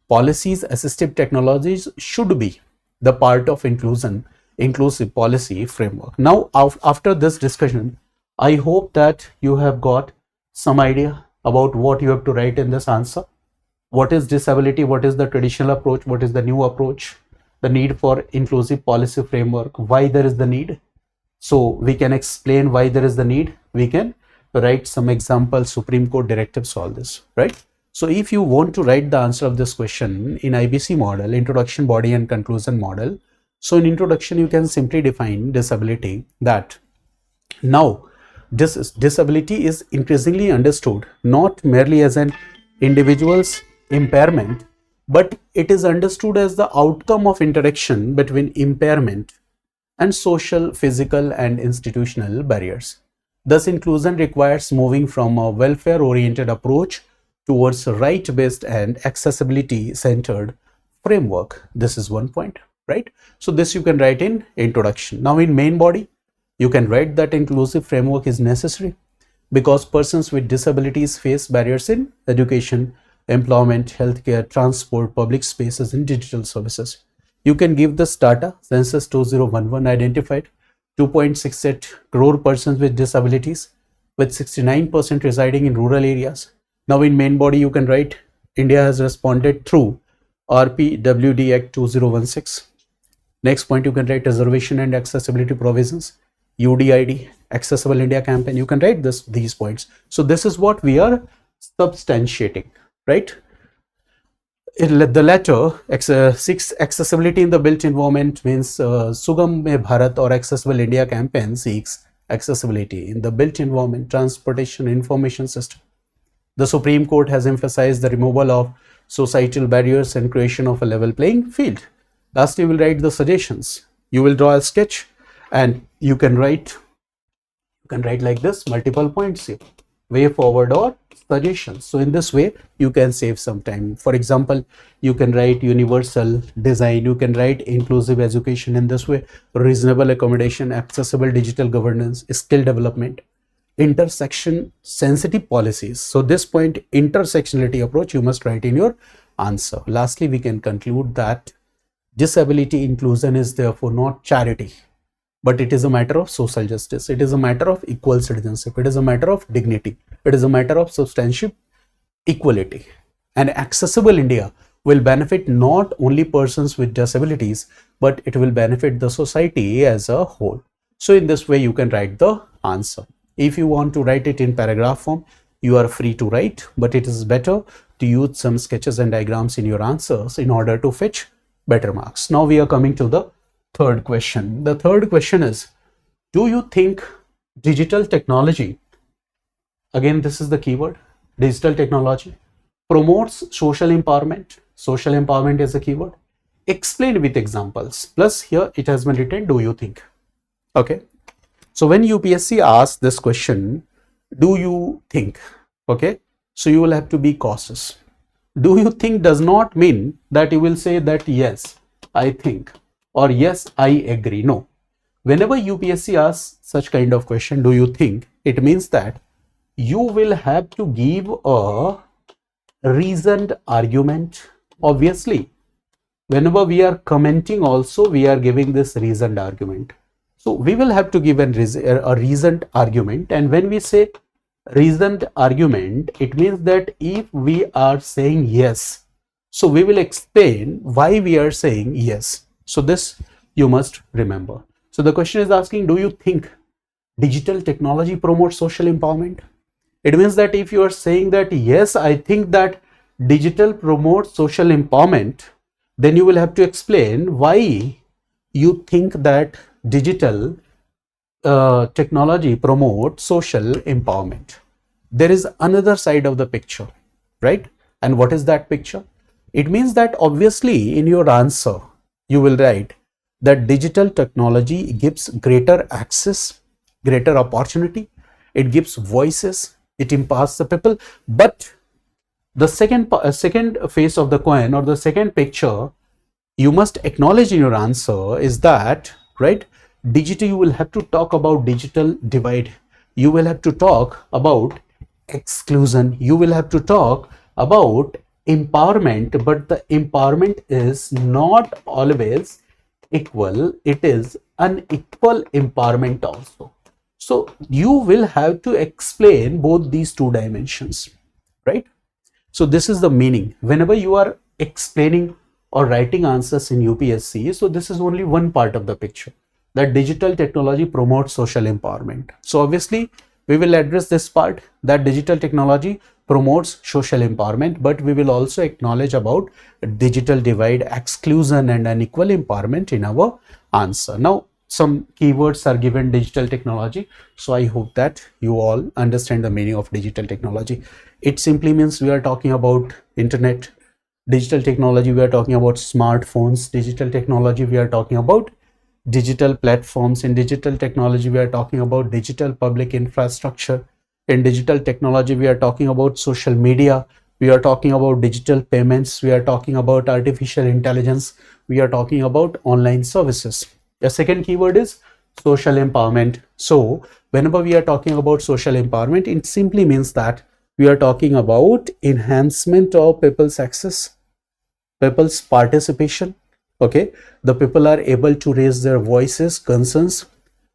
policies, assistive technologies should be the part of inclusive policy framework. Now, after this discussion, I hope that you have got some idea about what you have to write in this answer. What is disability? What is the traditional approach? What is the new approach? The need for inclusive policy framework, why there is the need. So we can explain why there is the need. We can write some example Supreme Court directives, all this, right? So if you want to write the answer of this question in IBC model, introduction, body and conclusion model. So in introduction, you can simply define disability, that now this disability is increasingly understood not merely as an individual's impairment, but it is understood as the outcome of interaction between impairment and social, physical and institutional barriers. Thus, inclusion requires moving from a welfare-oriented approach towards a right-based and accessibility-centered framework. This is one point, right? So this you can write in introduction. Now in main body, you can write that inclusive framework is necessary because persons with disabilities face barriers in education, employment, healthcare, transport, public spaces and digital services. You can give this data. Census 2011 identified 2.68 crore persons with disabilities, with 69% residing in rural areas. Now in main body, you can write India has responded through RPWD Act 2016. Next point, you can write reservation and accessibility provisions, UDID, Accessible India campaign. You can write these points. So this is what we are substantiating, right? The latter, 6, accessibility in the built environment, means Sugam Bharat or Accessible India campaign seeks accessibility in the built environment, transportation, information system. The Supreme Court has emphasized the removal of societal barriers and creation of a level playing field. Lastly, you will write the suggestions. You will draw a sketch and you can write like this, multiple points here, way forward or suggestions. So in this way you can save some time. For example, you can write universal design, you can write inclusive education in this way, reasonable accommodation, accessible digital governance, skill development, intersection sensitive policies. So this point, intersectionality approach, you must write in your answer. Lastly, we can conclude that disability inclusion is therefore not charity, but it is a matter of social justice. It is a matter of equal citizenship. It is a matter of dignity. It is a matter of substantial equality. And accessible India will benefit not only persons with disabilities, but it will benefit the society as a whole. So in this way, you can write the answer. If you want to write it in paragraph form, you are free to write, but it is better to use some sketches and diagrams in your answers in order to fetch better marks. Now we are coming to the third question. The third question is, do you think digital technology, again this is the keyword, digital technology, promotes social empowerment? Social empowerment is a keyword. Explain with examples. Plus here it has been written, do you think? Okay. So when UPSC asks this question, do you think? Okay. So you will have to be cautious. Do you think does not mean that you will say that yes, I think, or yes, I agree. No. Whenever UPSC asks such kind of question, do you think, it means that you will have to give a reasoned argument. Obviously, whenever we are commenting also, we are giving this reasoned argument. So we will have to give a reasoned argument. And when we say reasoned argument, it means that if we are saying yes, so we will explain why we are saying yes. So this you must remember. So the question is asking, do you think digital technology promotes social empowerment? It means that if you are saying that yes, I think that digital promotes social empowerment, then you will have to explain why you think that digital technology promotes social empowerment. There is another side of the picture, right? And what is that picture? It means that obviously in your answer, you will write that digital technology gives greater access, greater opportunity, it gives voices, it empowers the people. But the second face of the coin, or the second picture you must acknowledge in your answer is that, right, digital, you will have to talk about digital divide, you will have to talk about exclusion, you will have to talk about empowerment, but the empowerment is not always equal, it is unequal empowerment also. So you will have to explain both these two dimensions, right? So this is the meaning whenever you are explaining or writing answers in UPSC. So this is only one part of the picture, that digital technology promotes social empowerment. So obviously we will address this part, that digital technology promotes social empowerment, but we will also acknowledge about digital divide, exclusion and unequal empowerment in our answer. Now some keywords are given, digital technology. So I hope that you all understand the meaning of digital technology. It simply means we are talking about internet. Digital technology, we are talking about smartphones. Digital technology, we are talking about digital platforms. In digital technology, we are talking about digital public infrastructure. In digital technology, we are talking about social media. We are talking about digital payments. We are talking about artificial intelligence. We are talking about online services. The second keyword is social empowerment. So whenever we are talking about social empowerment, it simply means that we are talking about enhancement of people's access, people's participation. Okay, the people are able to raise their voices, concerns,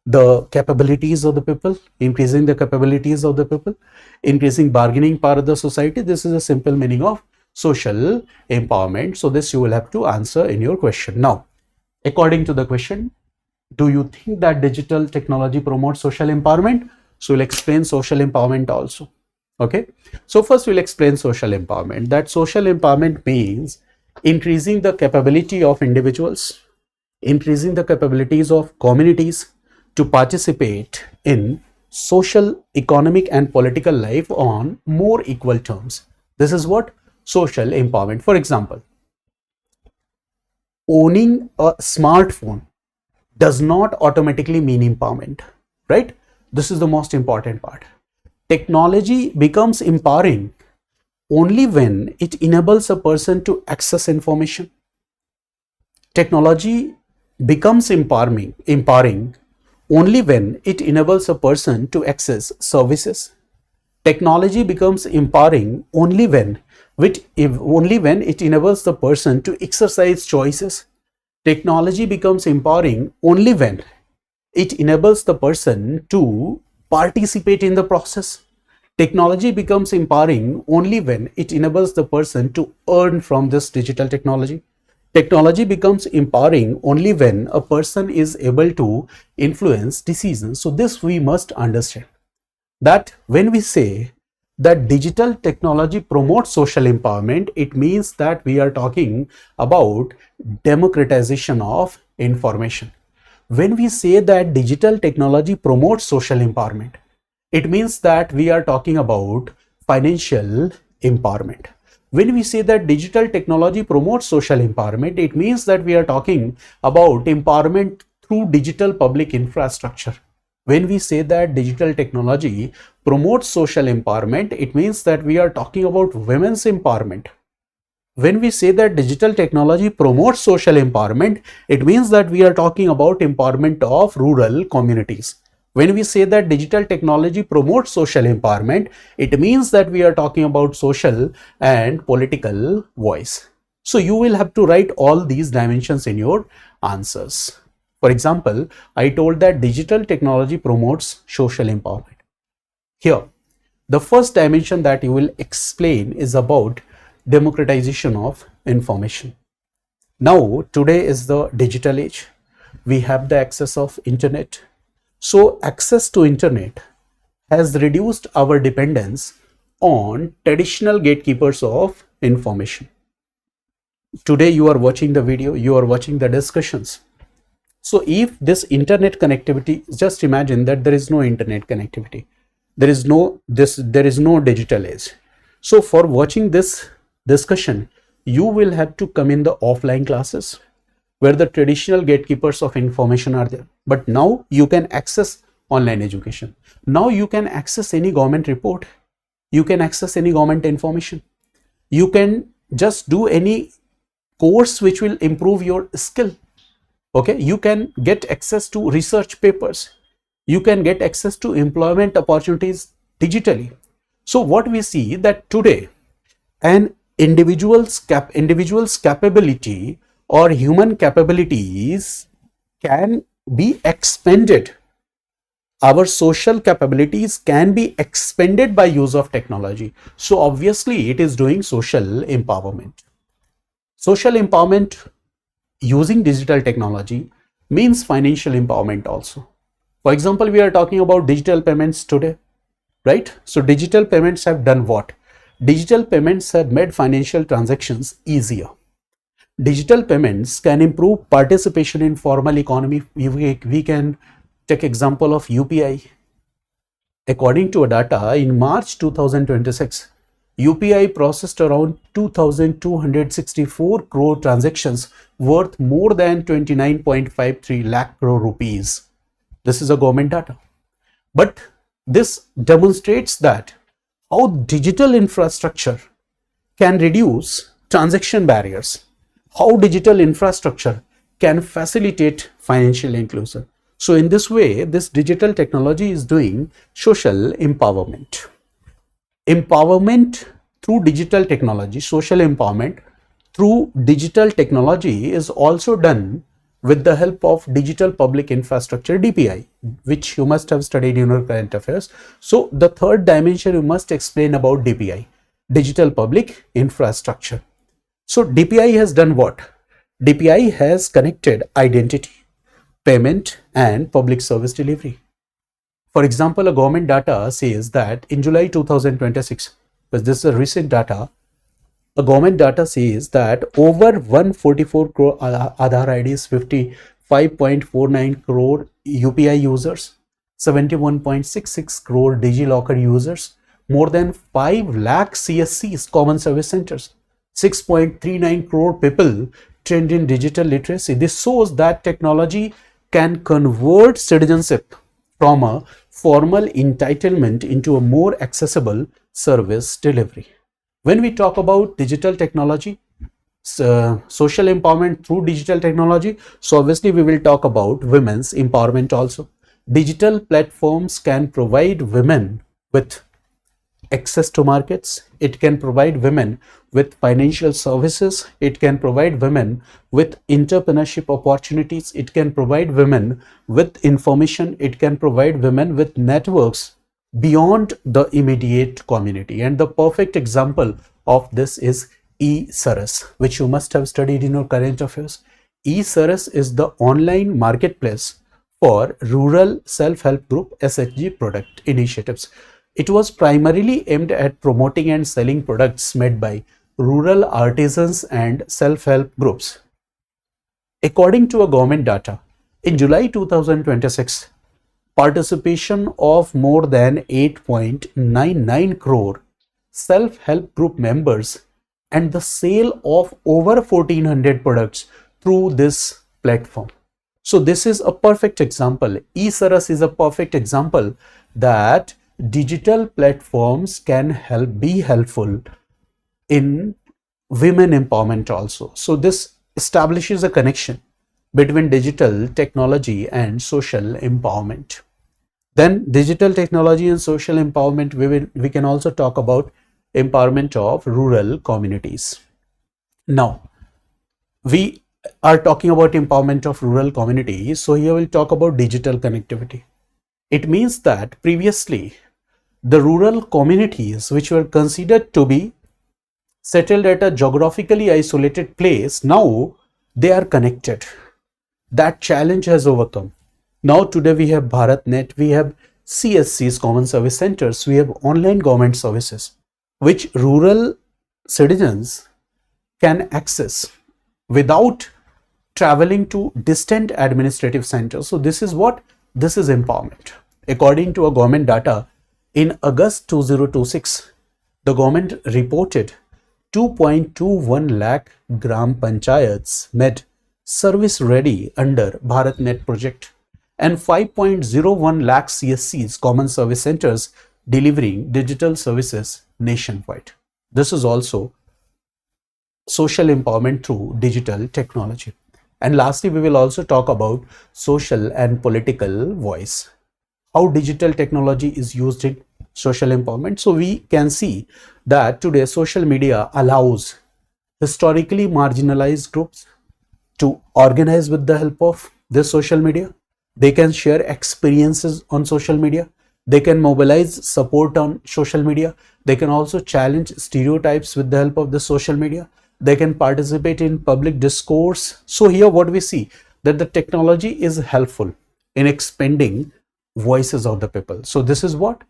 the capabilities of the people, increasing the capabilities of the people, increasing bargaining power of the society. This is a simple meaning of social empowerment. So this you will have to answer in your question. Now, according to the question, do you think that digital technology promotes social empowerment? So we'll explain social empowerment also. Okay, so first we'll explain social empowerment. That social empowerment means increasing the capability of individuals, increasing the capabilities of communities to participate in social, economic and political life on more equal terms. This is what social empowerment. For example, owning a smartphone does not automatically mean empowerment, right? This is the most important part. Technology becomes empowering only when it enables a person to access information. Technology becomes empowering only when it enables a person to access services. Technology becomes empowering only when it enables the person to exercise choices. Technology becomes empowering only when it enables the person to participate in the process. Technology becomes empowering only when it enables the person to earn from this digital technology. Technology becomes empowering only when a person is able to influence decisions. So this we must understand, that when we say that digital technology promotes social empowerment, it means that we are talking about democratization of information. When we say that digital technology promotes social empowerment, it means that we are talking about financial empowerment. When we say that digital technology promotes social empowerment, it means that we are talking about empowerment through digital public infrastructure. When we say that digital technology promotes social empowerment, it means that we are talking about women's empowerment. When we say that digital technology promotes social empowerment, it means that we are talking about empowerment of rural communities. When we say that digital technology promotes social empowerment, it means that we are talking about social and political voice. So you will have to write all these dimensions in your answers. For example, I told that digital technology promotes social empowerment. Here, the first dimension that you will explain is about democratization of information. Now, today is the digital age. We have the access of internet. So, access to internet has reduced our dependence on traditional gatekeepers of information. Today, you are watching the video, you are watching the discussions. So, if this internet connectivity, just imagine that there is no internet connectivity. There is no digital age. So for watching this discussion, you will have to come in the offline classes where the traditional gatekeepers of information are there. But now you can access online education. Now you can access any government report. You can access any government information. You can just do any course which will improve your skill. Okay, you can get access to research papers. You can get access to employment opportunities digitally. So what we see that today, an individual's capability or human capabilities can be expanded. Our social capabilities can be expanded by use of technology. So obviously it is doing social empowerment. Social empowerment using digital technology means financial empowerment also. For example, we are talking about digital payments today, right? So digital payments have done what? Digital payments have made financial transactions easier. Digital payments can improve participation in formal economy. We can take example of UPI. According to data, in March 2026, UPI processed around 2,264 crore transactions worth more than 29.53 lakh crore rupees. This is a government data. But this demonstrates that how digital infrastructure can reduce transaction barriers, how digital infrastructure can facilitate financial inclusion. So in this way, this digital technology is doing social empowerment. Empowerment through digital technology, social empowerment through digital technology is also done with the help of digital public infrastructure, DPI, which you must have studied in your current affairs. So the third dimension you must explain about DPI, digital public infrastructure. So DPI has done what? DPI has connected identity, payment and public service delivery. For example, a government data says that in July 2026, but this is a recent data, a government data says that over 144 crore Aadhaar IDs, 55.49 crore UPI users, 71.66 crore DigiLocker users, more than 5 lakh CSCs, common service centers. 6.39 crore people trained in digital literacy. This shows that technology can convert citizenship from a formal entitlement into a more accessible service delivery. When we talk about digital technology, social empowerment through digital technology, so obviously we will talk about women's empowerment also. Digital platforms can provide women with access to markets. It can provide women with financial services. It can provide women with entrepreneurship opportunities. It can provide women with information. It can provide women with networks beyond the immediate community. And the perfect example of this is e-Saras, which you must have studied in your current affairs. e-Saras is the online marketplace for rural self-help group SHG product initiatives. It was primarily aimed at promoting and selling products made by rural artisans and self-help groups. According to a government data, in July 2026, participation of more than 8.99 crore self-help group members and the sale of over 1400 products through this platform. So this is a perfect example. e-Saras is a perfect example that digital platforms can be helpful in women empowerment also. So this establishes a connection between digital technology and social empowerment. Then digital technology and social empowerment, we can also talk about empowerment of rural communities. Now, we are talking about empowerment of rural communities. So here we'll talk about digital connectivity. It means that previously the rural communities which were considered to be settled at a geographically isolated place, now they are connected. That challenge has overcome. Now today we have BharatNet, we have CSCs, common service centers, we have online government services which rural citizens can access without traveling to distant administrative centers. So this is what? This is empowerment. According to a government data, in August 2026, the government reported 2.21 lakh gram panchayats made service ready under BharatNet project and 5.01 lakh CSCs, common service centers, delivering digital services nationwide. This is also social empowerment through digital technology. And lastly, we will also talk about social and political voice. How digital technology is used in social empowerment. So we can see that today social media allows historically marginalized groups to organize with the help of this social media. They can share experiences on social media. They can mobilize support on social media. They can also challenge stereotypes with the help of the social media. They can participate in public discourse. So here what we see, that the technology is helpful in expanding voices of the people. So this is what?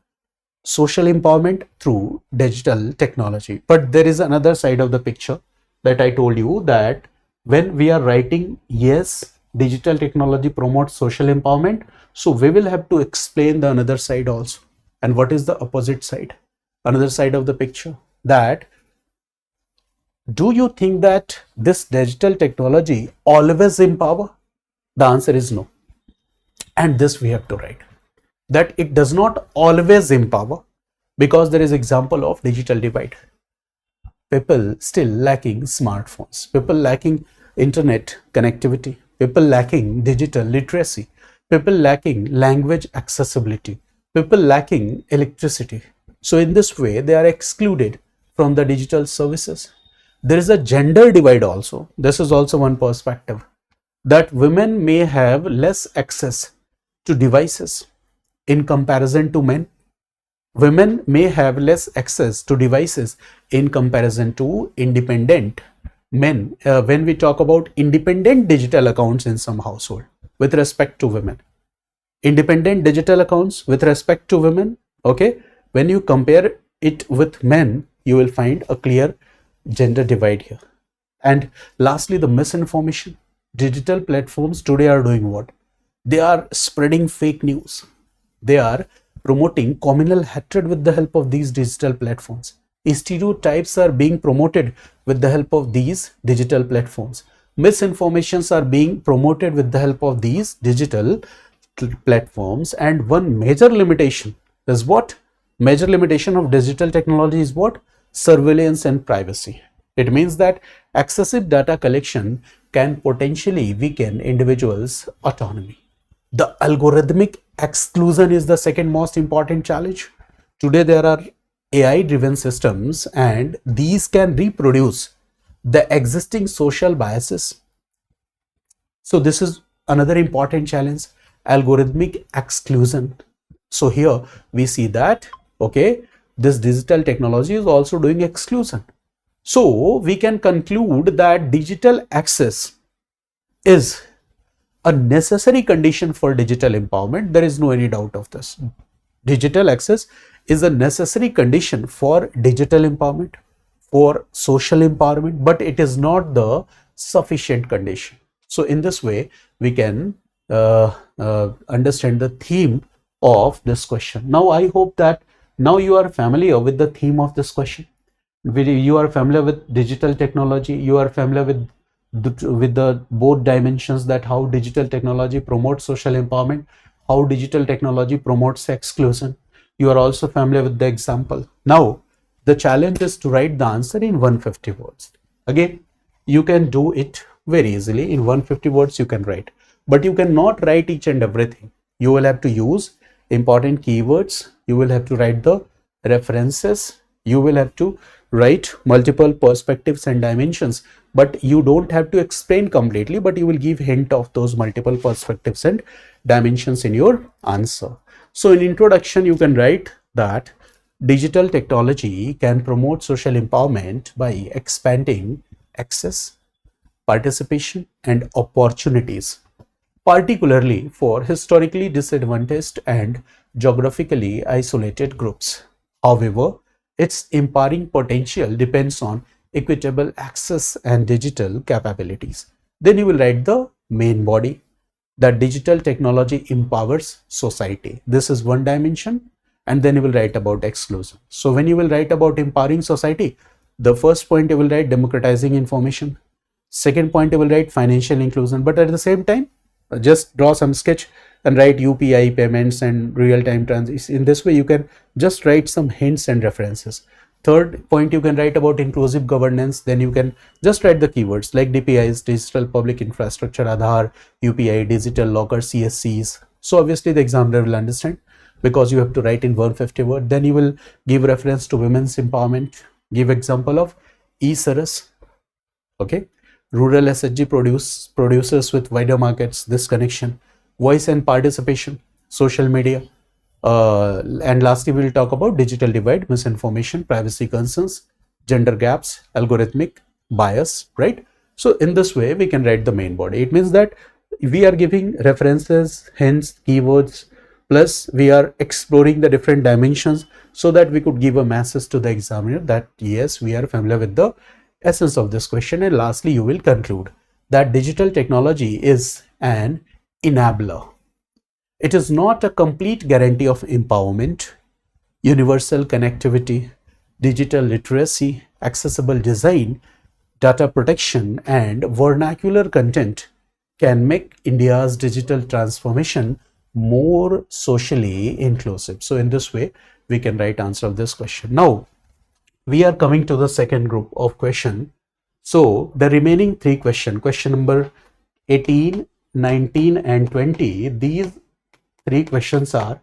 Social empowerment through digital technology. But there is another side of the picture that I told you, that when we are writing, yes, digital technology promotes social empowerment, so we will have to explain the another side also. And what is the opposite side? Another side of the picture, that do you think that this digital technology always empower? The answer is no. And this we have to write, that it does not always empower, because there is example of digital divide. People still lacking smartphones, people lacking internet connectivity, people lacking digital literacy, people lacking language accessibility, people lacking electricity. So in this way, they are excluded from the digital services. There is a gender divide also. This is also one perspective, that women may have less access to devices in comparison to men. Women may have less access to devices in comparison to independent men. When we talk about independent digital accounts in some household with respect to women, independent digital accounts with respect to women, okay, when you compare it with men, you will find a clear gender divide here. And lastly, the misinformation. Digital platforms today are doing what? They are spreading fake news. They are promoting communal hatred with the help of these digital platforms. Stereotypes are being promoted with the help of these digital platforms. Misinformations are being promoted with the help of these digital platforms. And one major limitation is what? Major limitation of digital technology is what? Surveillance and privacy. It means that excessive data collection can potentially weaken individuals' autonomy. The algorithmic exclusion is the second most important challenge. Today there are AI driven systems and these can reproduce the existing social biases. So this is another important challenge, algorithmic exclusion. So here we see that, okay, this digital technology is also doing exclusion. So we can conclude that digital access is a necessary condition for digital empowerment. There is no any doubt of this. Digital access is a necessary condition for digital empowerment, for social empowerment, but it is not the sufficient condition. So in this way, we can understand the theme of this question. Now, I hope that now you are familiar with the theme of this question. You are familiar with digital technology. You are familiar with the both dimensions, that how digital technology promotes social empowerment, how digital technology promotes exclusion. You are also familiar with the example. Now, the challenge is to write the answer in 150 words. Again, you can do it very easily. In 150 words, you can write. But you cannot write each and everything. You will have to use important keywords. You will have to write the references. You will have to write multiple perspectives and dimensions. But you don't have to explain completely, but you will give hint of those multiple perspectives and dimensions in your answer. So in introduction, you can write that digital technology can promote social empowerment by expanding access, participation, and opportunities, particularly for historically disadvantaged and geographically isolated groups. However, its empowering potential depends on equitable access and digital capabilities. Then you will write the main body, that digital technology empowers society. This is one dimension. And then you will write about exclusion. So when you will write about empowering society, the first point you will write democratizing information. Second point you will write financial inclusion. But at the same time, just draw some sketch and write UPI payments and real-time transactions. In this way, you can just write some hints and references. Third point, you can write about inclusive governance. Then you can just write the keywords like DPIs, digital public infrastructure, Aadhaar, UPI, digital locker, CSCs. So obviously the examiner will understand, because you have to write in 150 words. Then you will give reference to women's empowerment, give example of e-Saras, okay, rural SHG producers with wider markets, this connection, voice and participation, social media, and lastly we will talk about digital divide, misinformation, privacy concerns, gender gaps, algorithmic bias, right? So in this way we can write the main body. It means that we are giving references, hints, keywords, plus we are exploring the different dimensions so that we could give a message to the examiner that yes, we are familiar with the essence of this question. And lastly, you will conclude that digital technology is an enabler. It is not a complete guarantee of empowerment. Universal connectivity, digital literacy, accessible design, data protection, and vernacular content can make India's digital transformation more socially inclusive. So in this way, we can write answer of this question. Now, we are coming to the second group of question. So the remaining three question number 18, 19 and 20, these three questions are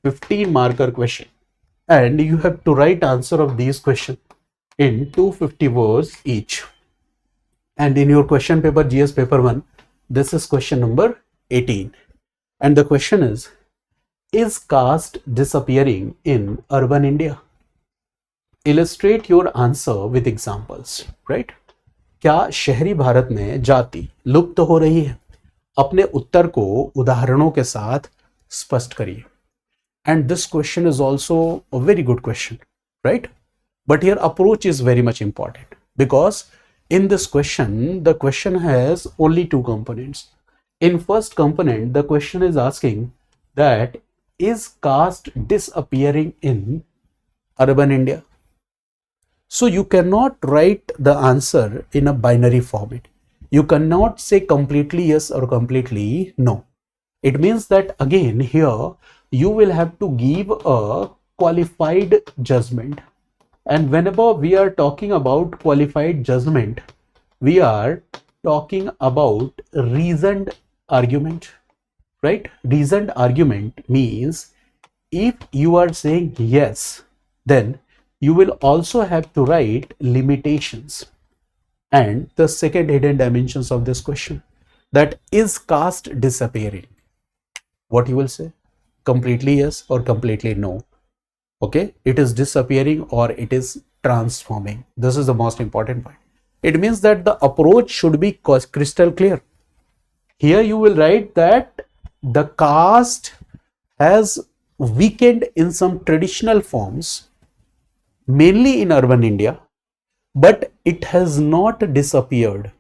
15 marker question. And you have to write answer of these questions in 250 words each. And in your question paper, GS paper 1, this is question number 18. And the question is caste disappearing in urban India? Illustrate your answer with examples, right? क्या शहरी भारत में जाति लुप्त हो रही है? अपने उत्तर को उदाहरणों के साथ स्पष्ट करिए. And this question is also a very good question, right? But here approach is very much important, because in this question, the question has only two components. In first component, the question is asking that is caste disappearing in urban India? So you cannot write the answer in a binary format. You cannot say completely yes or completely no. It means that again here you will have to give a qualified judgment. And whenever we are talking about qualified judgment, we are talking about reasoned argument, right? Reasoned argument means if you are saying yes, then you will also have to write limitations and the second hidden dimensions of this question, that is caste disappearing. What you will say? Completely yes or completely no. Okay, it is disappearing or it is transforming. This is the most important point. It means that the approach should be crystal clear. Here you will write that the caste has weakened in some traditional forms, mainly in urban India, but it has not disappeared.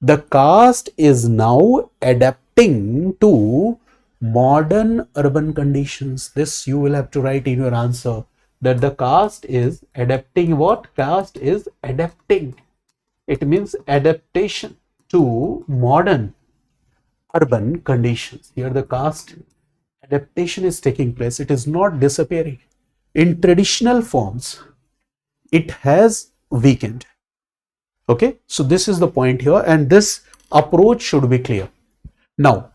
The caste is now adapting to modern urban conditions. This you will have to write in your answer, that the caste is adapting. What? Caste is adapting. It means adaptation to modern urban conditions. Here the caste adaptation is taking place. It is not disappearing. In traditional forms, it has weakened. Okay, so this is the point here, and this approach should be clear. Now,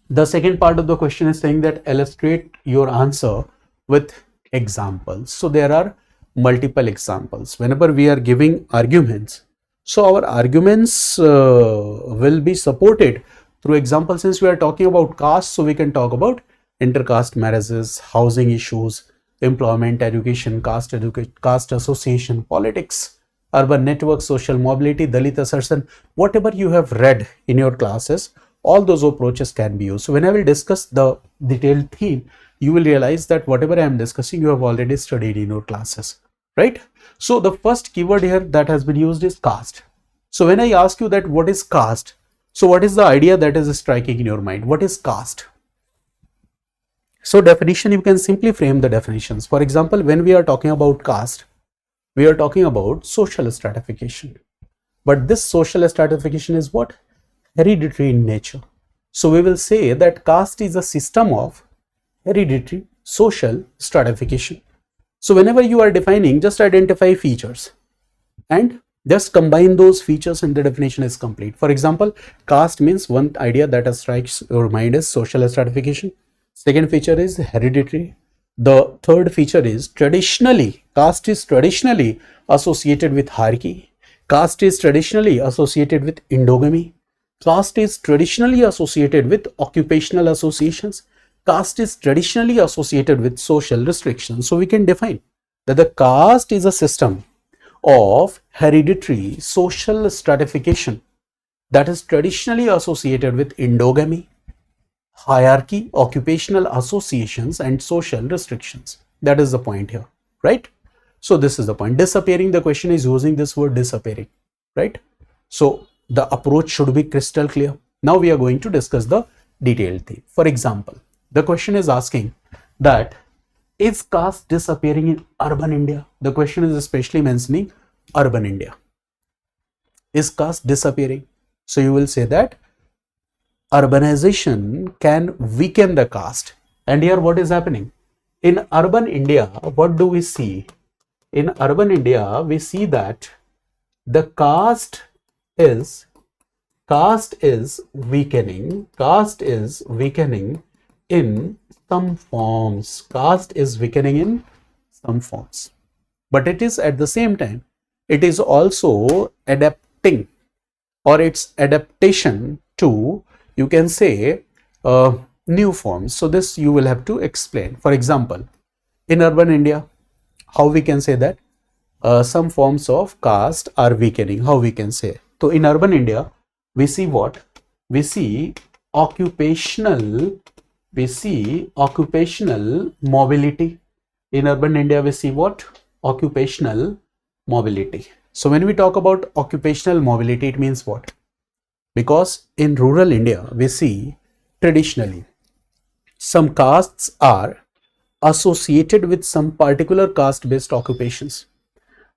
the second part of the question is saying that illustrate your answer with examples. So there are multiple examples. Whenever we are giving arguments, so our arguments will be supported through examples. Since we are talking about caste, so we can talk about intercaste marriages, housing issues, employment, education, caste association, politics, urban network, social mobility, Dalit assertion, whatever you have read in your classes, all those approaches can be used. So when I will discuss the detailed theme, you will realize that whatever I am discussing, you have already studied in your classes, right? So the first keyword here that has been used is caste. So when I ask you that what is caste, so what is the idea that is striking in your mind? What is caste? So definition, you can simply frame the definitions. For example, when we are talking about caste, we are talking about social stratification. But this social stratification is what? Hereditary in nature. So we will say that caste is a system of hereditary social stratification. So whenever you are defining, just identify features and just combine those features and the definition is complete. For example, caste means one idea that strikes your mind is social stratification. Second feature is hereditary. The third feature is traditionally, caste is traditionally associated with hierarchy. Caste is traditionally associated with endogamy. Caste is traditionally associated with occupational associations. Caste is traditionally associated with social restrictions. So we can define that the caste is a system of hereditary social stratification that is traditionally associated with endogamy, hierarchy, occupational associations, and social restrictions. That is the point here, right? So this is the point. Disappearing, the question is using this word disappearing, right? So the approach should be crystal clear. Now we are going to discuss the detailed theme. For example, the question is asking that is caste disappearing in urban India? The question is especially mentioning urban India. Is caste disappearing? So you will say that urbanization can weaken the caste. And here what is happening? In urban India, what do we see? In urban India, we see that the caste is weakening. Caste is weakening in some forms. Caste is weakening in some forms. But it is at the same time, it is also adapting, or its adaptation to, you can say, new forms. So this you will have to explain. For example, in urban India, how we can say that some forms of caste are weakening? How we can say? So in urban India, we see what? We see occupational mobility. In urban India, we see what? Occupational mobility. So when we talk about occupational mobility, it means what? Because in rural India, we see traditionally some castes are associated with some particular caste based occupations.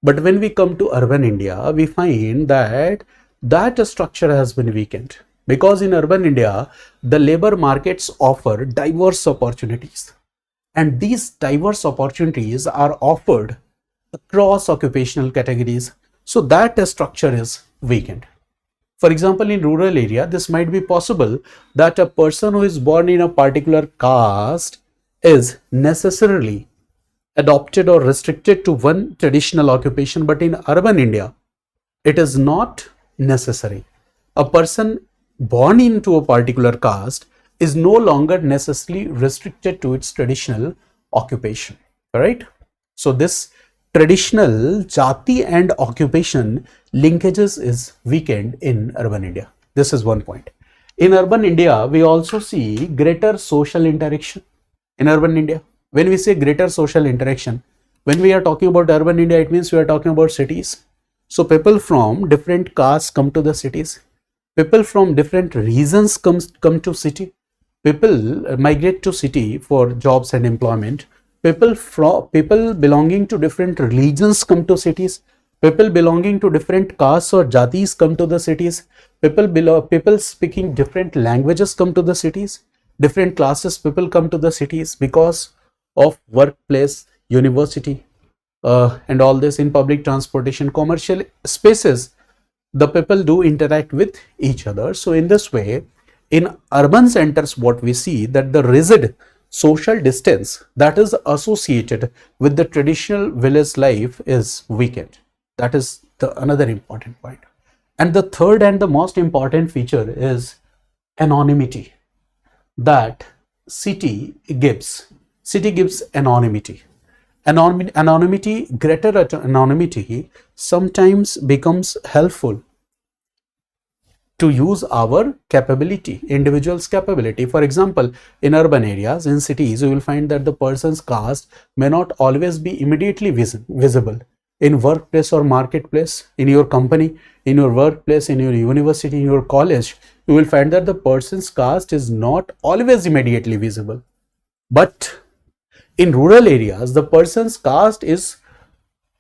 But when we come to urban India, we find that that structure has been weakened, because in urban India, the labor markets offer diverse opportunities, and these diverse opportunities are offered across occupational categories. So that structure is weakened. For example, in rural area, this might be possible that a person who is born in a particular caste is necessarily adopted or restricted to one traditional occupation, but in urban India, it is not necessary. A person born into a particular caste is no longer necessarily restricted to its traditional occupation. All right. So this traditional jati and occupation linkages is weakened in urban India. This is one point. In urban India, we also see greater social interaction in urban India. When we say greater social interaction, when we are talking about urban India, it means we are talking about cities. So people from different castes come to the cities. People from different regions come to city. People migrate to city for jobs and employment. People belonging to different religions come to cities. People belonging to different castes or jatis come to the cities. People speaking different languages come to the cities. Different classes people come to the cities because of workplace, university, and all this. In public transportation, commercial spaces, the people do interact with each other. So in this way, in urban centers, what we see that the rigid social distance that is associated with the traditional village life is weakened. That is another important point. And the third and the most important feature is anonymity that city gives. City gives anonymity. Anonymity, greater anonymity sometimes becomes helpful to use our capability, individual's capability. For example, in urban areas, in cities, you will find that the person's caste may not always be immediately visible. In workplace or marketplace, in your company, in your workplace, in your university, in your college, you will find that the person's caste is not always immediately visible. But in rural areas, the person's caste is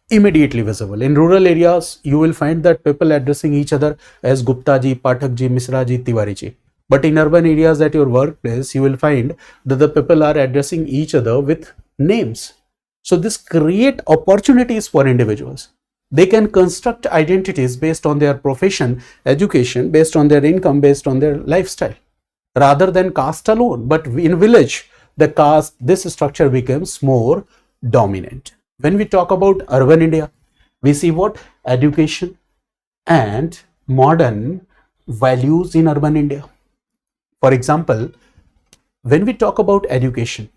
immediately visible. In rural areas, you will find that people addressing each other as Gupta ji, Pathak ji, Misra ji, Tiwari ji. But in urban areas at your workplace, you will find that the people are addressing each other with names. So this create opportunities for individuals. They can construct identities based on their profession, education, based on their income, based on their lifestyle, rather than caste alone. But in village, the caste, this structure becomes more dominant. When we talk about urban India, we see what? Education and modern values in urban India. For example, when we talk about education,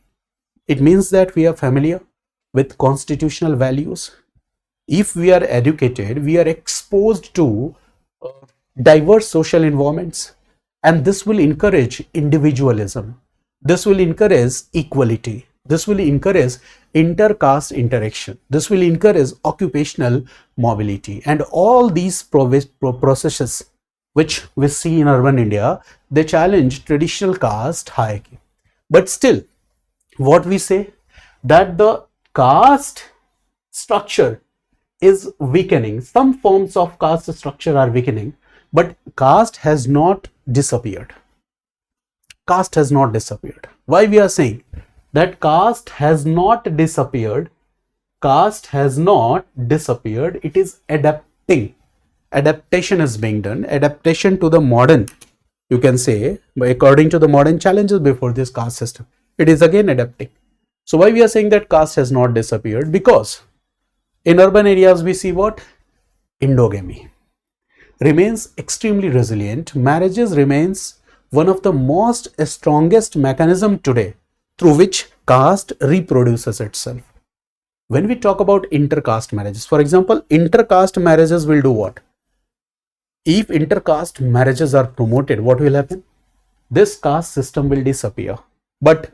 it means that we are familiar with constitutional values. If we are educated, we are exposed to diverse social environments, and this will encourage individualism. This will encourage equality. This will encourage inter-caste interaction. This will encourage occupational mobility. And all these processes which we see in urban India, they challenge traditional caste hierarchy. But still, what we say, that the caste structure is weakening. Some forms of caste structure are weakening, but caste has not disappeared. Caste has not disappeared. Why we are saying that caste has not disappeared? Caste has not disappeared. It is adapting. Adaptation is being done. Adaptation to the modern, you can say, according to the modern challenges before this caste system. It is again adapting. So why we are saying that caste has not disappeared? Because in urban areas we see what? Endogamy remains extremely resilient. Marriages remains one of the most strongest mechanism today through which caste reproduces itself. When we talk about intercaste marriages, for example, intercaste marriages will do what? If intercaste marriages are promoted, what will happen? This caste system will disappear. But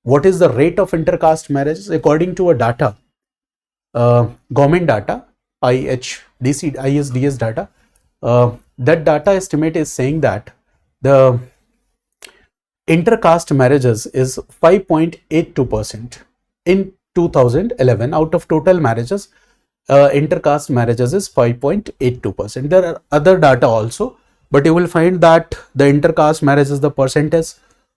what is the rate of intercaste marriages? According to a data, government data, ISDS data, that data estimate is saying that the intercaste marriages is 5.82% in 2011 out of total marriages. intercaste marriages is 5.82%. There are other data also, but you will find that the intercaste marriages, the percentage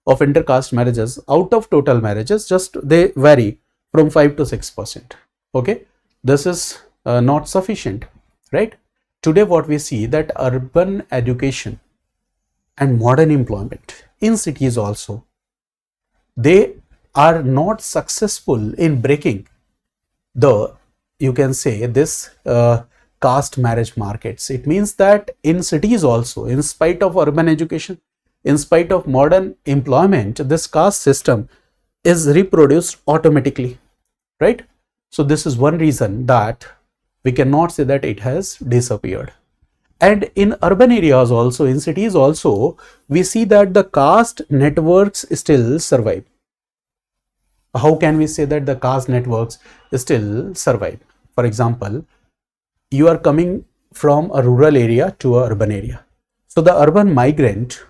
of intercaste marriages out of total marriages, just they vary from 5 to 6%. Okay, this is not sufficient, right? Today what we see that urban education and modern employment in cities also, they are not successful in breaking the, you can say, this caste marriage markets. It means that in cities also, in spite of urban education, in spite of modern employment, this caste system is reproduced automatically, right? So this is one reason that we cannot say that it has disappeared. And in urban areas also, in cities also, we see that the caste networks still survive. How can we say that the caste networks still survive? For example, you are coming from a rural area to an urban area. So the urban migrant,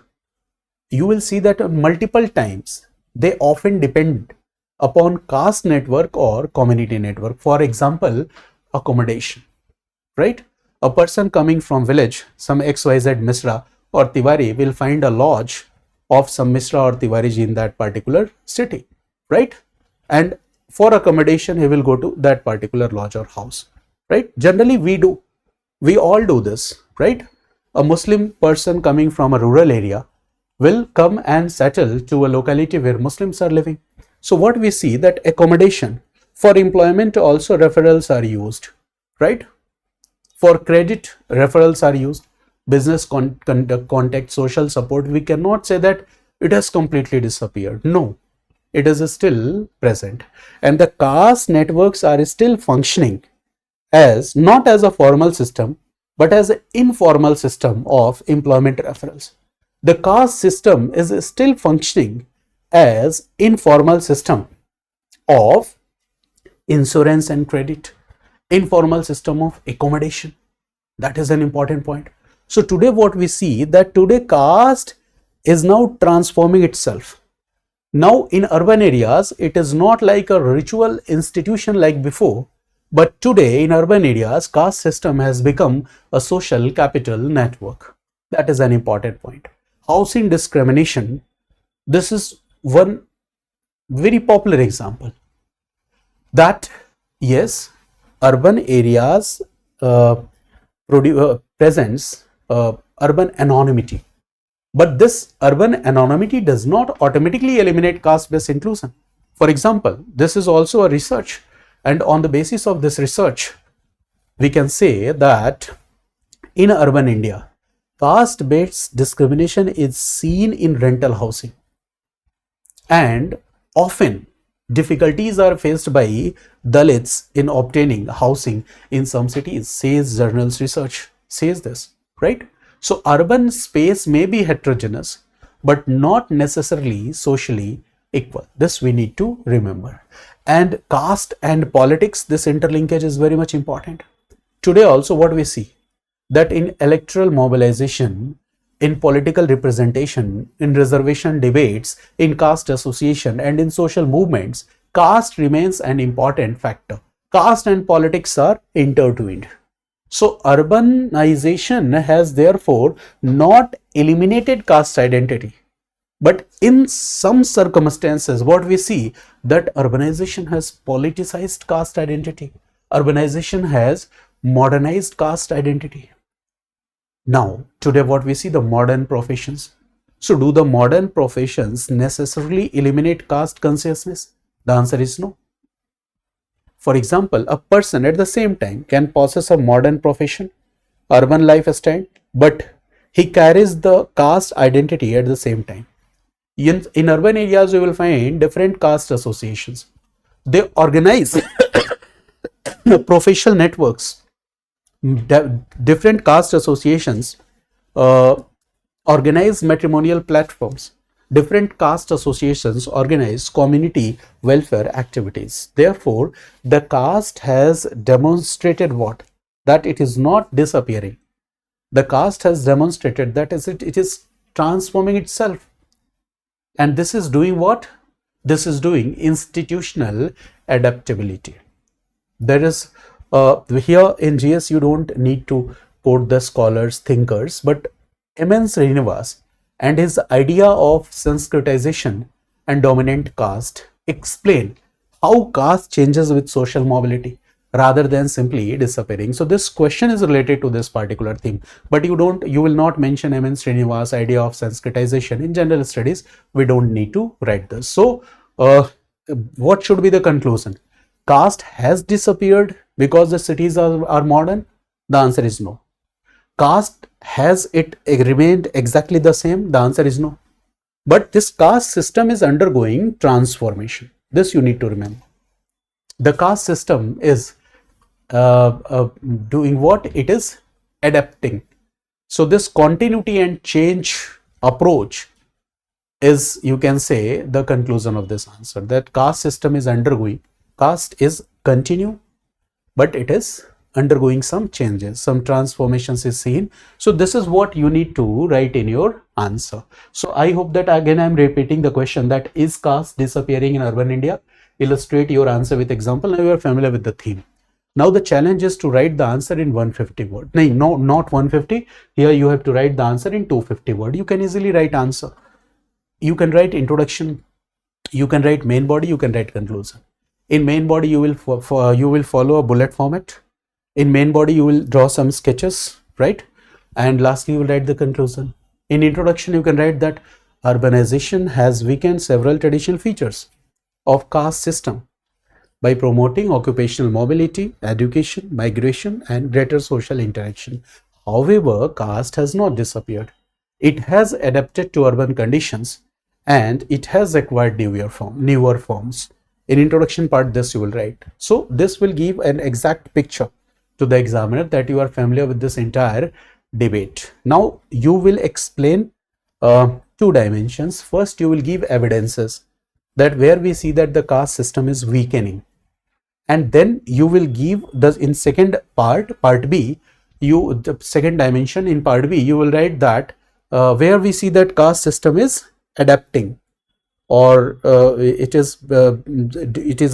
you will see that multiple times they often depend upon caste network or community network. For example, accommodation, right? A person coming from village, some XYZ Misra or Tiwari will find a lodge of some Misra or Tiwari in that particular city, right? And for accommodation, he will go to that particular lodge or house, right? Generally, we all do this, right? A Muslim person coming from a rural area will come and settle to a locality where Muslims are living. So what we see that accommodation, for employment also referrals are used, right? For credit, referrals are used, business contact, social support. We cannot say that it has completely disappeared. No, it is still present. And the caste networks are still functioning as not as a formal system, but as an informal system of employment referrals. The caste system is still functioning as informal system of insurance and credit, informal system of accommodation. That is an important point. So today what we see that today caste is now transforming itself. Now in urban areas, it is not like a ritual institution like before, but today in urban areas, caste system has become a social capital network. That is an important point. Housing discrimination, this is one very popular example that yes, urban areas presents urban anonymity, but this urban anonymity does not automatically eliminate caste-based inclusion. For example, this is also a research, and on the basis of this research, we can say that in urban India, caste-based discrimination is seen in rental housing, and often difficulties are faced by Dalits in obtaining housing in some cities, says journals research, says this, right? So urban space may be heterogeneous, but not necessarily socially equal. This we need to remember. And caste and politics, this interlinkage is very much important. Today also what we see, that in electoral mobilization, in political representation, in reservation debates, in caste association, and in social movements, caste remains an important factor. Caste and politics are intertwined. So urbanization has therefore not eliminated caste identity, but in some circumstances what we see that urbanization has politicized caste identity. Urbanization has modernized caste identity. Now, today what we see, the modern professions. So do the modern professions necessarily eliminate caste consciousness? The answer is no. For example, a person at the same time can possess a modern profession, urban lifestyle, but he carries the caste identity at the same time. In urban areas, you will find different caste associations. They organize professional networks. Different caste associations organize matrimonial platforms. Different caste associations organize community welfare activities. Therefore, the caste has demonstrated what? That it is not disappearing. The caste has demonstrated that it is transforming itself. And this is doing what? This is doing institutional adaptability. There is Here in GS, you don't need to quote the scholars, thinkers, but M.N. Srinivas and his idea of Sanskritization and dominant caste explain how caste changes with social mobility rather than simply disappearing. So this question is related to this particular theme, but you will not mention M.N. Srinivas idea of Sanskritization in general studies. We don't need to write this. So what should be the conclusion? Caste has disappeared because the cities are modern? The answer is no. Caste has it remained exactly the same? The answer is no. But this caste system is undergoing transformation. This you need to remember. The caste system is doing what? It is adapting. So this continuity and change approach is, you can say, the conclusion of this answer, that caste system is undergoing. Caste is continue, but it is undergoing some changes, some transformations is seen. So this is what you need to write in your answer. So I hope that again I am repeating the question, that is caste disappearing in urban India? Illustrate your answer with example. Now you are familiar with the theme. Now the challenge is to write the answer in 150 word. No, not 150. Here you have to write the answer in 250 word. You can easily write answer. You can write introduction, you can write main body, you can write conclusion. In main body you will follow a bullet format. In main body you will draw some sketches, right? And lastly you will write the conclusion. In introduction you can write that urbanization has weakened several traditional features of caste system by promoting occupational mobility, education, migration and greater social interaction. However, caste has not disappeared. It has adapted to urban conditions and it has acquired newer forms. In introduction part, this you will write. So this will give an exact picture to the examiner that you are familiar with this entire debate. Now you will explain two dimensions. First, you will give evidences that where we see that the caste system is weakening, and then you will give the in second part B, the second dimension in part B, you will write that where we see that caste system is adapting, or it is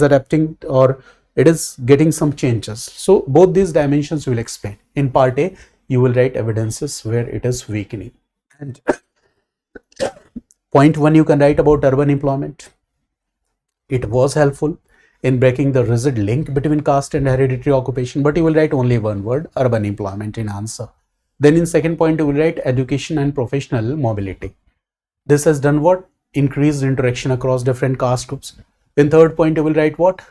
adapting, or it is getting some changes. So both these dimensions will explain. In part A, you will write evidences where it is weakening. And point 1, you can write about urban employment. It was helpful in breaking the rigid link between caste and hereditary occupation, but you will write only one word, urban employment, in answer. Then in second point, you will write education and professional mobility. This has done what? Increased interaction across different caste groups. In third point, you will write what?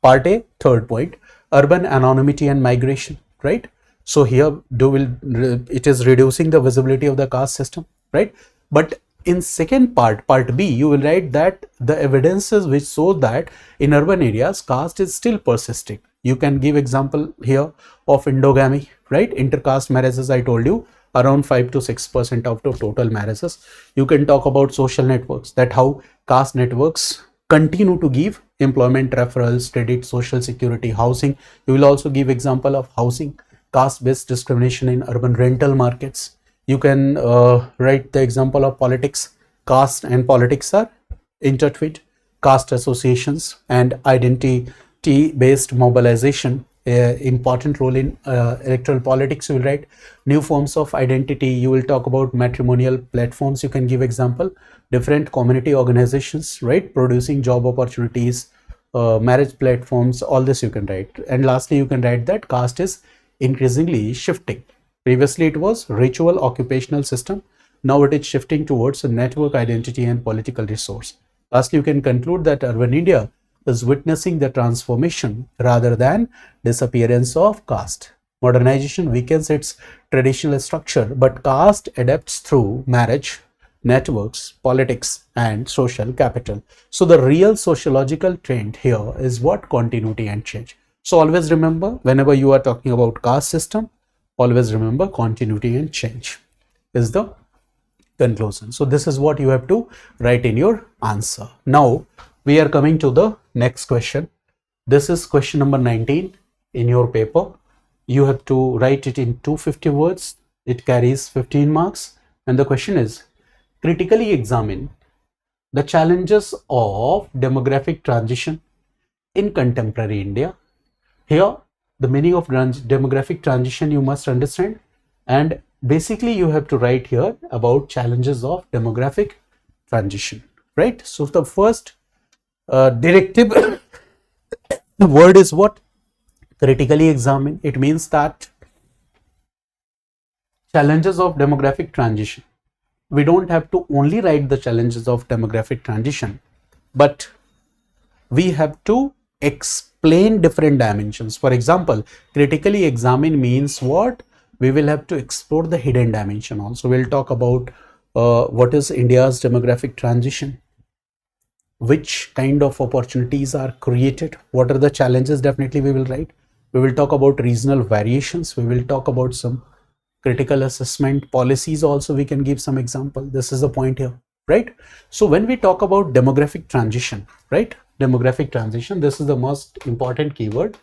Part A, third point, urban anonymity and migration, right? So here it is reducing the visibility of the caste system, right? But in second part B, you will write that the evidences which show that in urban areas caste is still persisting. You can give example here of endogamy, right? Intercaste marriages, I told you, around 5 to 6% of the total marriages. You can talk about social networks, that how caste networks continue to give employment referrals, credit, social security, housing. You will also give example of housing, caste-based discrimination in urban rental markets. You can write the example of politics. Caste and politics are intertwined. Caste associations and identity-based mobilization, important role in electoral politics. You will write new forms of identity. You will talk about matrimonial platforms. You can give example, different community organizations, right, producing job opportunities, marriage platforms. All this you can write. And lastly, you can write that caste is increasingly shifting. Previously it was ritual occupational system. Now it is shifting towards a network identity and political resource. Lastly, you can conclude that urban India is witnessing the transformation rather than disappearance of caste. Modernization weakens its traditional structure, but caste adapts through marriage, networks, politics, and social capital. So the real sociological trend here is what? Continuity and change. So always remember, whenever you are talking about caste system, always remember continuity and change is the conclusion. So this is what you have to write in your answer. Now we are coming to the next question. This is question number 19 in your paper. You have to write it in 250 words. It carries 15 marks. And the question is, critically examine the challenges of demographic transition in contemporary India. Here the meaning of demographic transition you must understand, and basically you have to write here about challenges of demographic transition, right? So the first directive the word is what? Critically examine. It means that challenges of demographic transition, we don't have to only write the challenges of demographic transition, but we have to explain different dimensions. For example, critically examine means what? We will have to explore the hidden dimension also. We'll talk about what is India's demographic transition, which kind of opportunities are created, what are the challenges, definitely we will write. We will talk about regional variations, we will talk about some critical assessment policies also, we can give some example. This is the point here, right? So when we talk about demographic transition, right, demographic transition, this is the most important keyword.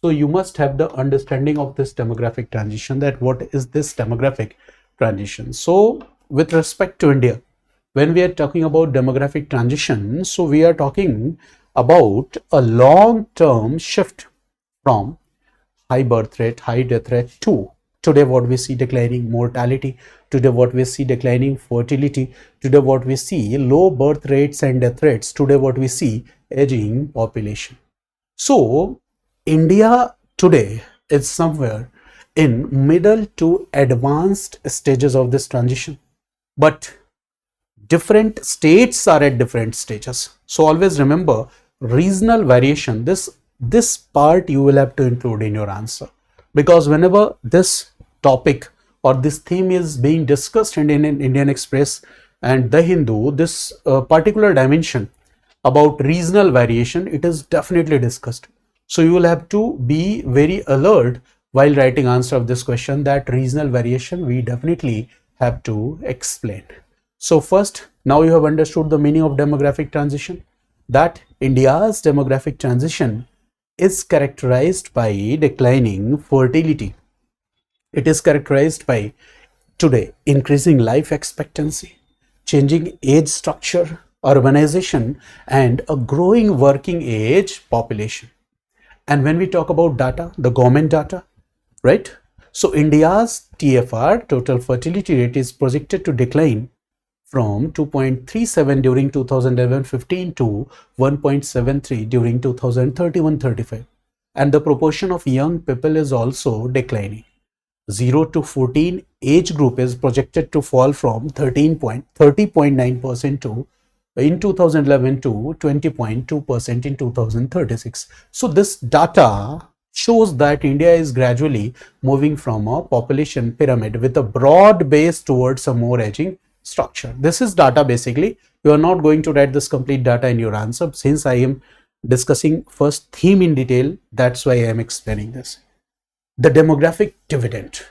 So you must have the understanding of this demographic transition, that what is this demographic transition. So with respect to India, when we are talking about demographic transition, so we are talking about a long-term shift from high birth rate, high death rate to today what we see declining mortality, today what we see declining fertility, today what we see low birth rates and death rates, today what we see aging population. So India today is somewhere in middle to advanced stages of this transition, but different states are at different stages. So always remember regional variation, this part you will have to include in your answer, because whenever this topic or this theme is being discussed in Indian Express and The Hindu, this particular dimension about regional variation, it is definitely discussed. So you will have to be very alert while writing answer of this question, that regional variation we definitely have to explain. So first, now you have understood the meaning of demographic transition, that India's demographic transition is characterized by declining fertility. It is characterized by today increasing life expectancy, changing age structure, urbanization, and a growing working age population. And when we talk about data, the government data, right? So India's TFR, total fertility rate, is projected to decline from 2.37 during 2011-15 to 1.73 during 2031-35. And the proportion of young people is also declining. 0 to 14 age group is projected to fall from 30.9% to in 2011 to 20.2% in 2036. So this data shows that India is gradually moving from a population pyramid with a broad base towards a more aging structure. This is data basically. You are not going to write this complete data in your answer. Since I am discussing first theme in detail, that's why I am explaining this. The demographic dividend.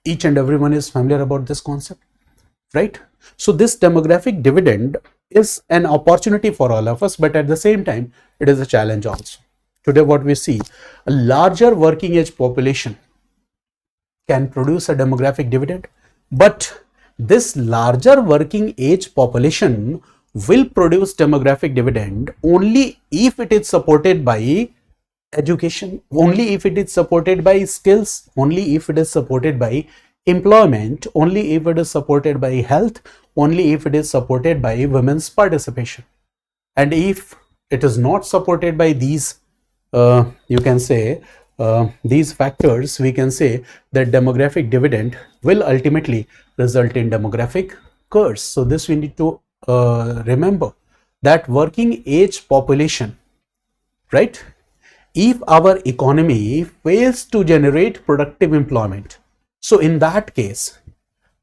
Each and everyone is familiar about this concept, right? So this demographic dividend is an opportunity for all of us, but at the same time, it is a challenge also. Today, what we see, a larger working age population can produce a demographic dividend, but this larger working age population will produce demographic dividend only if it is supported by education, only if it is supported by skills, only if it is supported by employment, only if it is supported by health, only if it is supported by women's participation. And if it is not supported by these, you can say, these factors, we can say that demographic dividend will ultimately result in demographic curse. So this we need to remember, that working age population, right? If our economy fails to generate productive employment, so in that case,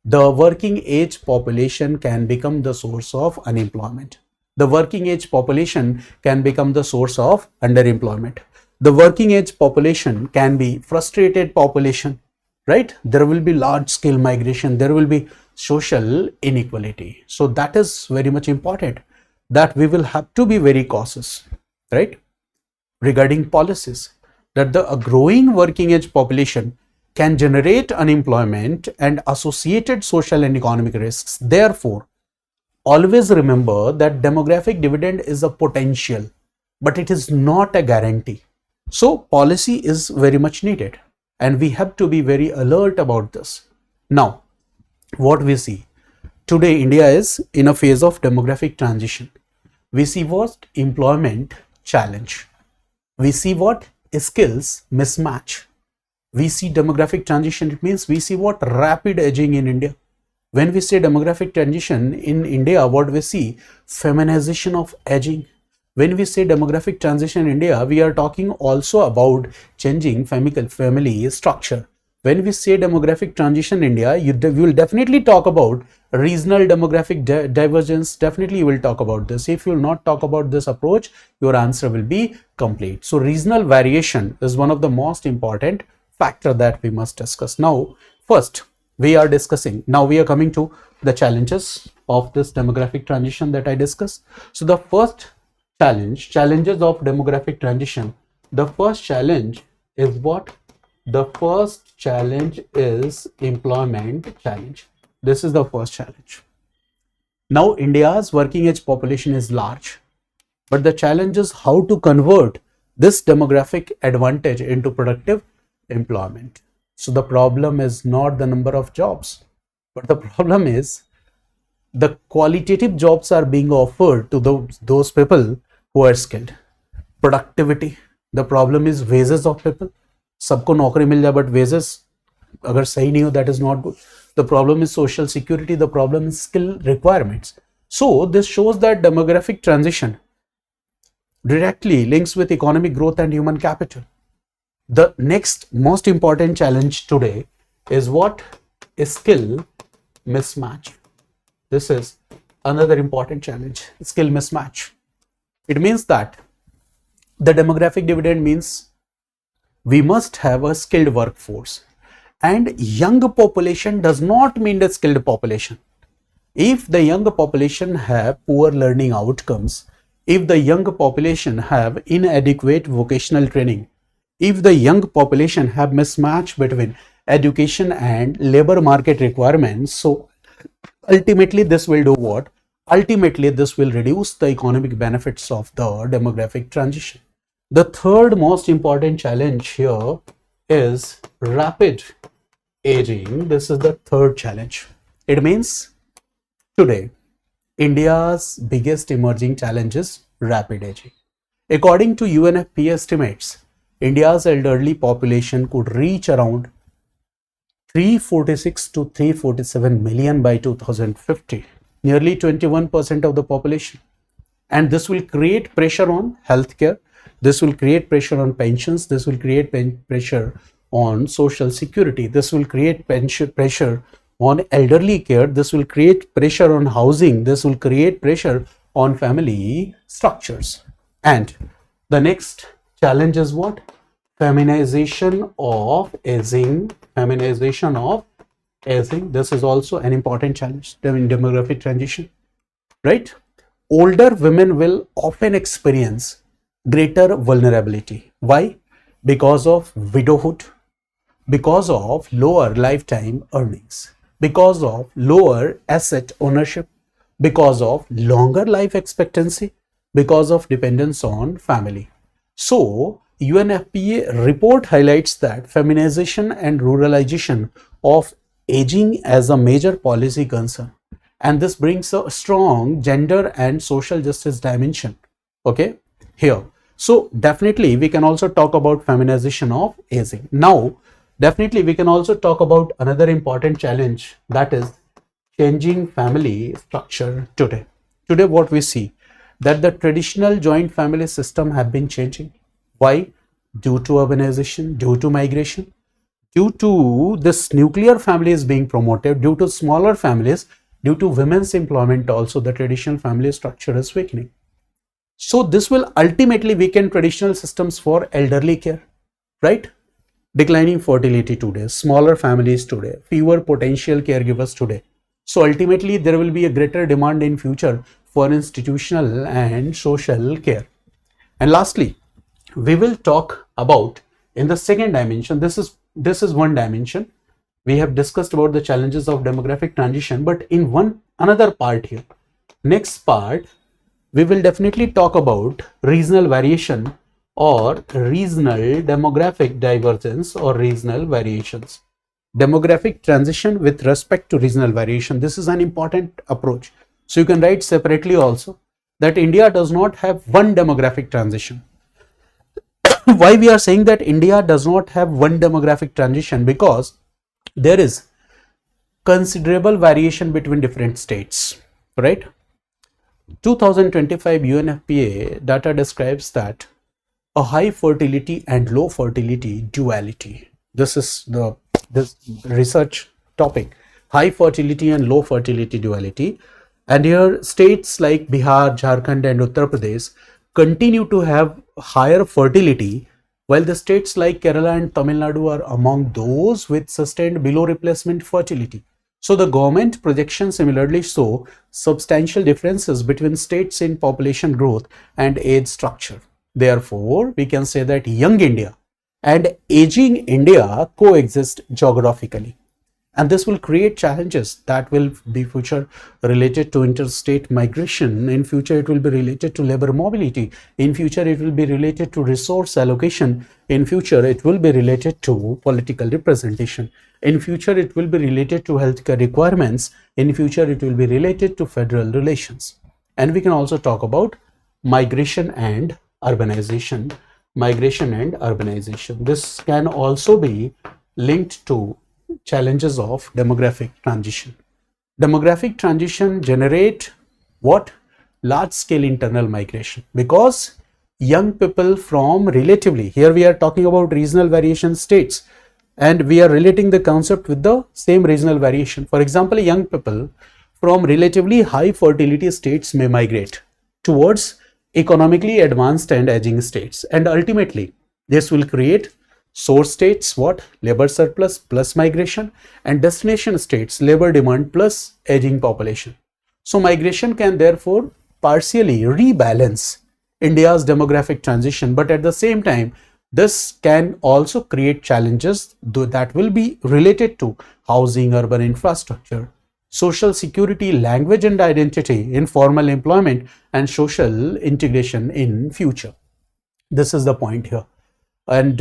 the working age population can become the source of unemployment. The working age population can become the source of underemployment. The working age population can be frustrated population, right? There will be large scale migration, there will be social inequality. So that is very much important, that we will have to be very cautious, right, regarding policies, that a growing working age population can generate unemployment and associated social and economic risks. Therefore, always remember that demographic dividend is a potential, but it is not a guarantee. So policy is very much needed and we have to be very alert about this. Now, what we see today, India is in a phase of demographic transition. We see what? Employment challenge. We see what? Skills mismatch. We see demographic transition. It means we see what? Rapid aging in India. When we say demographic transition in India, what we see? Feminization of aging. When we say demographic transition in India, we are talking also about changing family structure. When we say demographic transition in India, you will definitely talk about regional demographic divergence. Definitely you will talk about this. If you will not talk about this approach, your answer will be complete. So regional variation is one of the most important factor that we must discuss. Now, first we are discussing, now we are coming to the challenges of this demographic transition that I discussed. So the first challenges of demographic transition. The first challenge is what? The first challenge is employment challenge. This is the first challenge. Now India's working age population is large, but the challenge is how to convert this demographic advantage into productive employment. So the problem is not the number of jobs, but the problem is the qualitative jobs are being offered to those people who are skilled. Productivity, the problem is wages of people. सबको नौकरी मिल जाए but wages अगर सही नहीं हो, that is not good. The problem is social security, the problem is skill requirements. So this shows that demographic transition directly links with economic growth and human capital. The next most important challenge today is what? Skill mismatch. This is another important challenge, skill mismatch. It means that the demographic dividend means we must have a skilled workforce, and young population does not mean the skilled population. If the young population have poor learning outcomes, if the young population have inadequate vocational training, if the young population have mismatch between education and labor market requirements, so ultimately this will do what? Ultimately this will reduce the economic benefits of the demographic transition. The third most important challenge here is rapid aging. This is the third challenge. It means today India's biggest emerging challenge is rapid aging. According to UNFPA estimates, India's elderly population could reach around 346 to 347 million by 2050, nearly 21% of the population. And this will create pressure on healthcare. This will create pressure on pensions. This will create pressure on social security. This will create pressure on elderly care. This will create pressure on housing. This will create pressure on family structures. And the next challenge is what? Feminization of aging. Feminization of aging. This is also an important challenge in demographic transition, right? Older women will often experience greater vulnerability. Why? Because of widowhood, because of lower lifetime earnings, because of lower asset ownership, because of longer life expectancy, because of dependence on family. So UNFPA report highlights that feminization and ruralization of aging as a major policy concern, and this brings a strong gender and social justice dimension, okay, here. So definitely we can also talk about feminization of aging. Now definitely we can also talk about another important challenge, that is changing family structure today. Today what we see, that the traditional joint family system have been changing. Why? Due to urbanization, due to migration, due to this nuclear family is being promoted, due to smaller families, due to women's employment also, the traditional family structure is weakening. So this will ultimately weaken traditional systems for elderly care, right? Declining fertility today, smaller families today, fewer potential caregivers today. So ultimately there will be a greater demand in future for institutional and social care. And lastly, we will talk about in the second dimension. This is one dimension. We have discussed about the challenges of demographic transition, but in another part here, next part, we will definitely talk about regional variation or regional demographic divergence or regional variations. Demographic transition with respect to regional variation. This is an important approach. So you can write separately also that India does not have one demographic transition. Why we are saying that India does not have one demographic transition? Because there is considerable variation between different states, right? 2025 UNFPA data describes that a high fertility and low fertility duality. This is this research topic, high fertility and low fertility duality. And here states like Bihar, Jharkhand and Uttar Pradesh continue to have higher fertility, while the states like Kerala and Tamil Nadu are among those with sustained below replacement fertility. So the government projections similarly show substantial differences between states in population growth and age structure. Therefore, we can say that young India and aging India coexist geographically. And this will create challenges that will be future related to interstate migration. In future, it will be related to labor mobility. In future, it will be related to resource allocation. In future, it will be related to political representation. In future, it will be related to healthcare requirements. In future, it will be related to federal relations. And we can also talk about migration and urbanization. Migration and urbanization. This can also be linked to challenges of demographic transition. Demographic transition generate what? Large scale internal migration, because young people from relatively, here we are talking about regional variation states, and we are relating the concept with the same regional variation. For example, young people from relatively high fertility states may migrate towards economically advanced and aging states, and ultimately this will create source states, what? Labor surplus plus migration, and destination states, labor demand plus aging population. So migration can therefore partially rebalance India's demographic transition, but at the same time, this can also create challenges that will be related to housing, urban infrastructure, social security, language and identity, informal employment, and social integration in future. This is the point here. And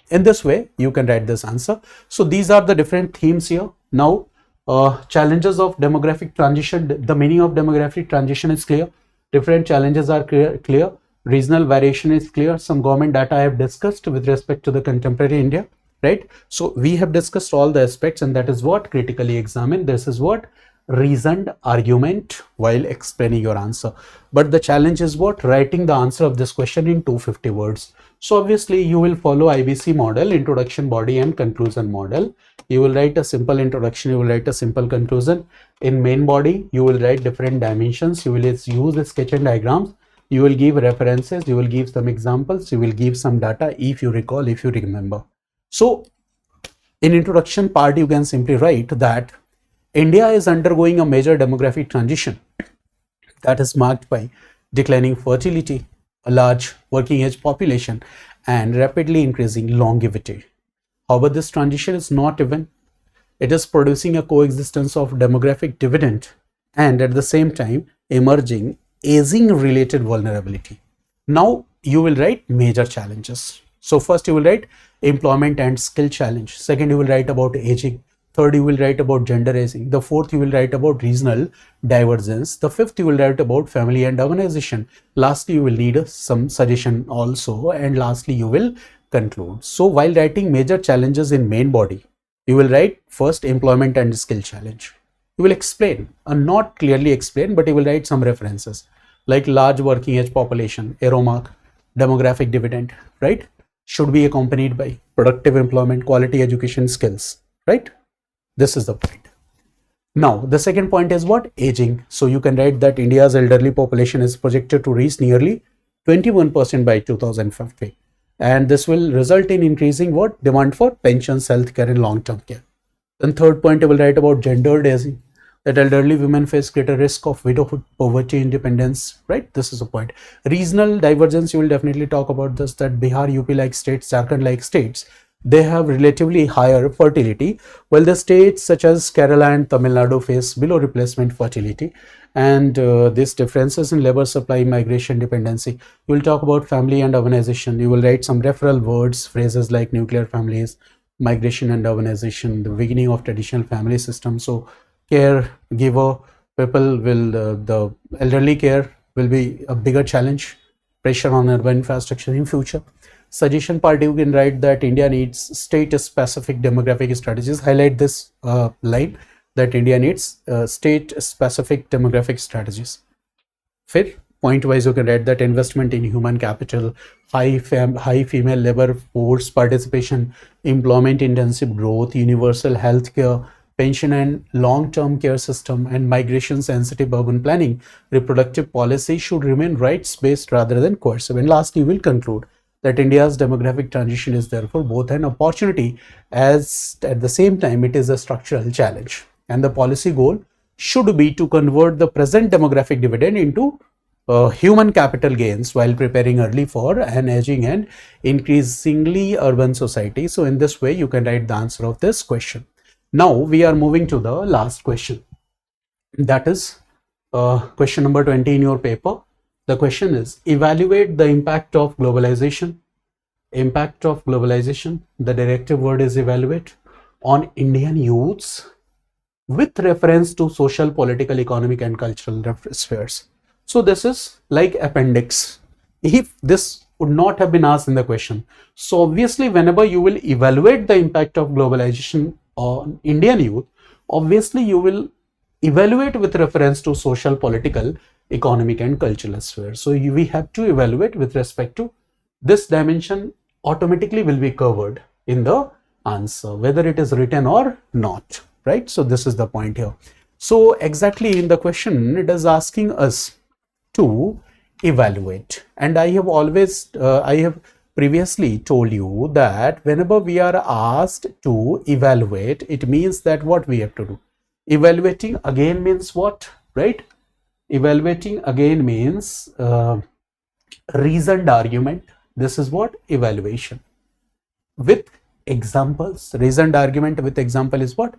in this way, you can write this answer. So these are the different themes here. Now, challenges of demographic transition. The meaning of demographic transition is clear. Different challenges are clear. Regional variation is clear. Some government data I have discussed with respect to the contemporary India, right? So we have discussed all the aspects, and that is what critically examine. This is what reasoned argument while explaining your answer. But the challenge is what? Writing the answer of this question in 250 words. So obviously you will follow IBC model, introduction, body and conclusion model. You will write a simple introduction, you will write a simple conclusion. In main body, you will write different dimensions, you will use the sketch and diagrams, you will give references, you will give some examples, you will give some data if you recall, if you remember. So in introduction part, you can simply write that India is undergoing a major demographic transition that is marked by declining fertility, a large working age population, and rapidly increasing longevity. However, this transition is not even. It is producing a coexistence of demographic dividend and at the same time emerging aging related vulnerability. Now you will write major challenges. So first you will write employment and skill challenge. Second, you will write about aging. Third, you will write about gender aging. The fourth, you will write about regional divergence. The fifth, you will write about family and urbanization. Lastly, you will need some suggestion also. And lastly, you will conclude. So while writing major challenges in main body, you will write first employment and skill challenge. You will explain, not clearly explain, but you will write some references like large working age population, arrow mark, demographic dividend, right? Should be accompanied by productive employment, quality education, skills, right? This is the point. Now, the second point is what? Aging. So you can write that India's elderly population is projected to reach nearly 21% by 2050. And this will result in increasing what? Demand for pensions, healthcare and long-term care. Then third point, I will write about gendered aging, that elderly women face greater risk of widowhood, poverty, independence, right? This is a point. Regional divergence, you will definitely talk about this, that Bihar, UP like states, Jharkhand like states they have relatively higher fertility, while the states such as Kerala and Tamil Nadu face below replacement fertility. And these differences in labor supply, migration dependency. You will talk about family and urbanization. You will write some referral words, phrases like nuclear families, migration and urbanization, the beginning of traditional family system. So caregiver people will, the elderly care will be a bigger challenge, pressure on urban infrastructure in future. Suggestion part, you can write that India needs state-specific demographic strategies. Highlight this line, that India needs state-specific demographic strategies. फिर point wise you can write that investment in human capital, high female labor force participation, employment intensive growth, universal health care, pension and long-term care system, and migration sensitive urban planning, reproductive policy should remain rights based rather than coercive. And lastly, we will conclude that India's demographic transition is therefore both an opportunity as at the same time it is a structural challenge, and the policy goal should be to convert the present demographic dividend into human capital gains while preparing early for an aging and increasingly urban society. So in this way you can write the answer of this question. Now we are moving to the last question, that is question number 20 in your paper. The question is, evaluate the impact of globalization. Impact of globalization, the directive word is evaluate, on Indian youths with reference to social, political, economic and cultural spheres. So this is like appendix. If this would not have been asked in the question, so obviously whenever you will evaluate the impact of globalization on Indian youth, obviously you will evaluate with reference to social, political, economic and cultural sphere. So we have to evaluate with respect to this dimension, automatically will be covered in the answer, whether it is written or not, right? So this is the point here. So exactly in the question, it is asking us to evaluate, and I have always I have previously told you that whenever we are asked to evaluate, it means that what we have to do, evaluating again means what, right? Evaluating again means reasoned argument. This is what evaluation with examples. Reasoned argument with example is what?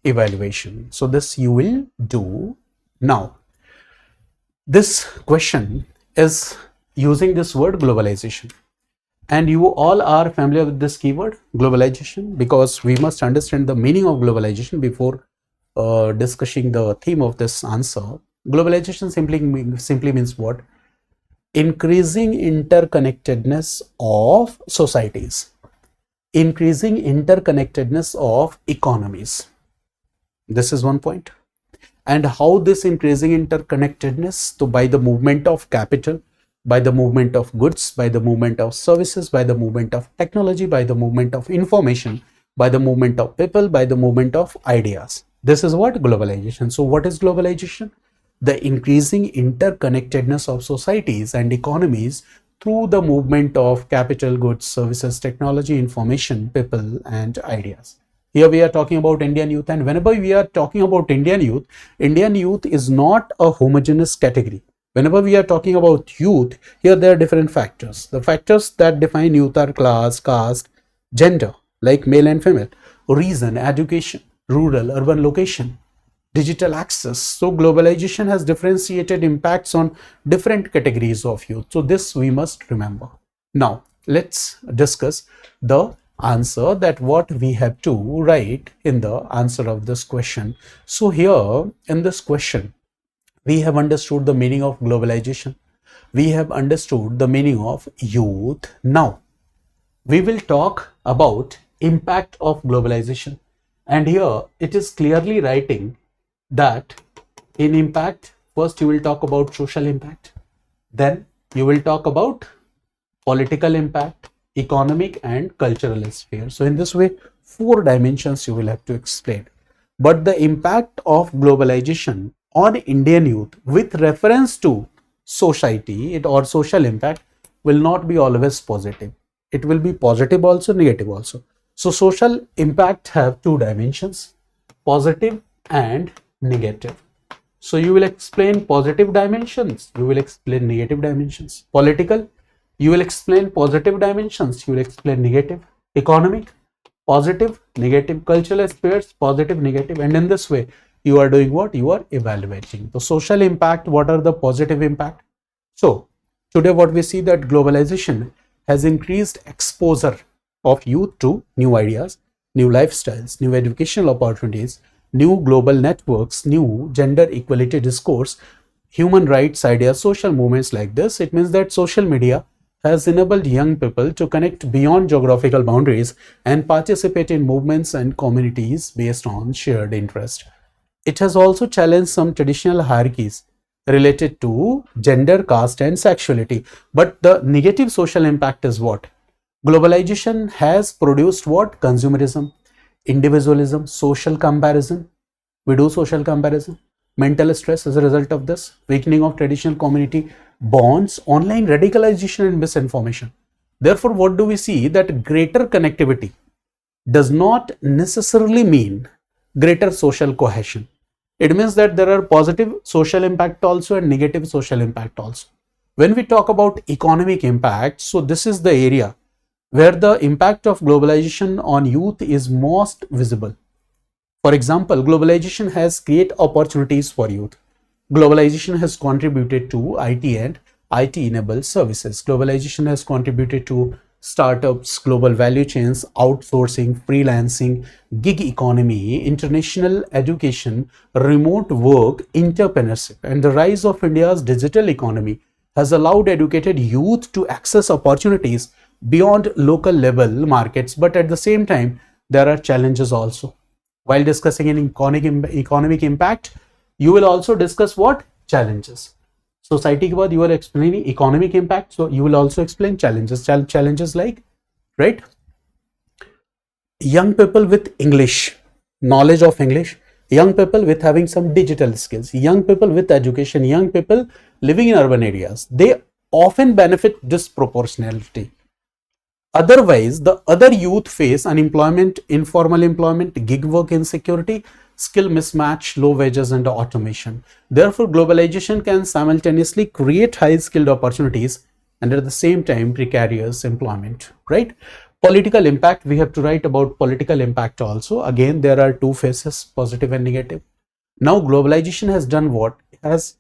Evaluation. So this you will do. Now this question is using this word globalization, and you all are familiar with this keyword globalization, because we must understand the meaning of globalization before discussing the theme of this answer. Globalization simply means what? Increasing interconnectedness of societies, increasing interconnectedness of economies. This is one point. And how this increasing interconnectedness? So by the movement of capital, by the movement of goods, by the movement of services, by the movement of technology, by the movement of information, by the movement of people, by the movement of ideas. This is what? Globalization. So what is globalization? The increasing interconnectedness of societies and economies through the movement of capital, goods, services, technology, information, people and ideas. Here we are talking about Indian youth, and whenever we are talking about Indian youth is not a homogeneous category. Whenever we are talking about youth, here there are different factors. The factors that define youth are class, caste, gender, like male and female, reason, education, rural, urban location, digital access. So globalization has differentiated impacts on different categories of youth. So this we must remember. Now let's discuss the answer, that what we have to write in the answer of this question. So here in this question, we have understood the meaning of globalization. We have understood the meaning of youth. Now we will talk about impact of globalization, and here it is clearly writing that in impact, first you will talk about social impact, then you will talk about political impact, economic and cultural sphere. So in this way, 4 dimensions you will have to explain. But the impact of globalization on Indian youth with reference to society or social impact will not be always positive. It will be positive also, negative also. So social impact have 2 dimensions, positive and negative. So you will explain positive dimensions, you will explain negative dimensions. Political, you will explain positive dimensions, you will explain negative. Economic, positive, negative, cultural spheres, positive, negative, and in this way, you are doing what? You are evaluating. The social impact, what are the positive impact? So, today what we see that globalization has increased exposure of youth to new ideas, new lifestyles, new educational opportunities, new global networks, new gender equality discourse, human rights ideas, social movements like this. It means that social media has enabled young people to connect beyond geographical boundaries and participate in movements and communities based on shared interest. It has also challenged some traditional hierarchies related to gender, caste, and sexuality. But the negative social impact is what? Globalization has produced what? Consumerism, individualism, social comparison. We do social comparison, mental stress as a result of this, weakening of traditional community bonds, online radicalization, and misinformation. Therefore, what do we see? That greater connectivity does not necessarily mean greater social cohesion. It means that there are positive social impact also and negative social impact also. When we talk about economic impact, so this is the area where the impact of globalization on youth is most visible. For example, globalization has created opportunities for youth. Globalization has contributed to IT and IT-enabled services. Globalization has contributed to startups, global value chains, outsourcing, freelancing, gig economy, international education, remote work, entrepreneurship, and the rise of India's digital economy has allowed educated youth to access opportunities beyond local level markets. But at the same time, there are challenges also. While discussing an economic impact, you will also discuss what? Challenges. Society के बाद you are explaining economic impact, so you will also explain challenges. Challenges like, right? Young people with English, knowledge of English, young people with having some digital skills, young people with education, young people living in urban areas, they often benefit disproportionality. Otherwise, the other youth face unemployment, informal employment, gig work insecurity, skill mismatch, low wages, and automation. Therefore, globalization can simultaneously create high-skilled opportunities and at the same time precarious employment, right? Political impact, we have to write about political impact also. Again, there are two phases, positive and negative. Now, globalization has done what? It has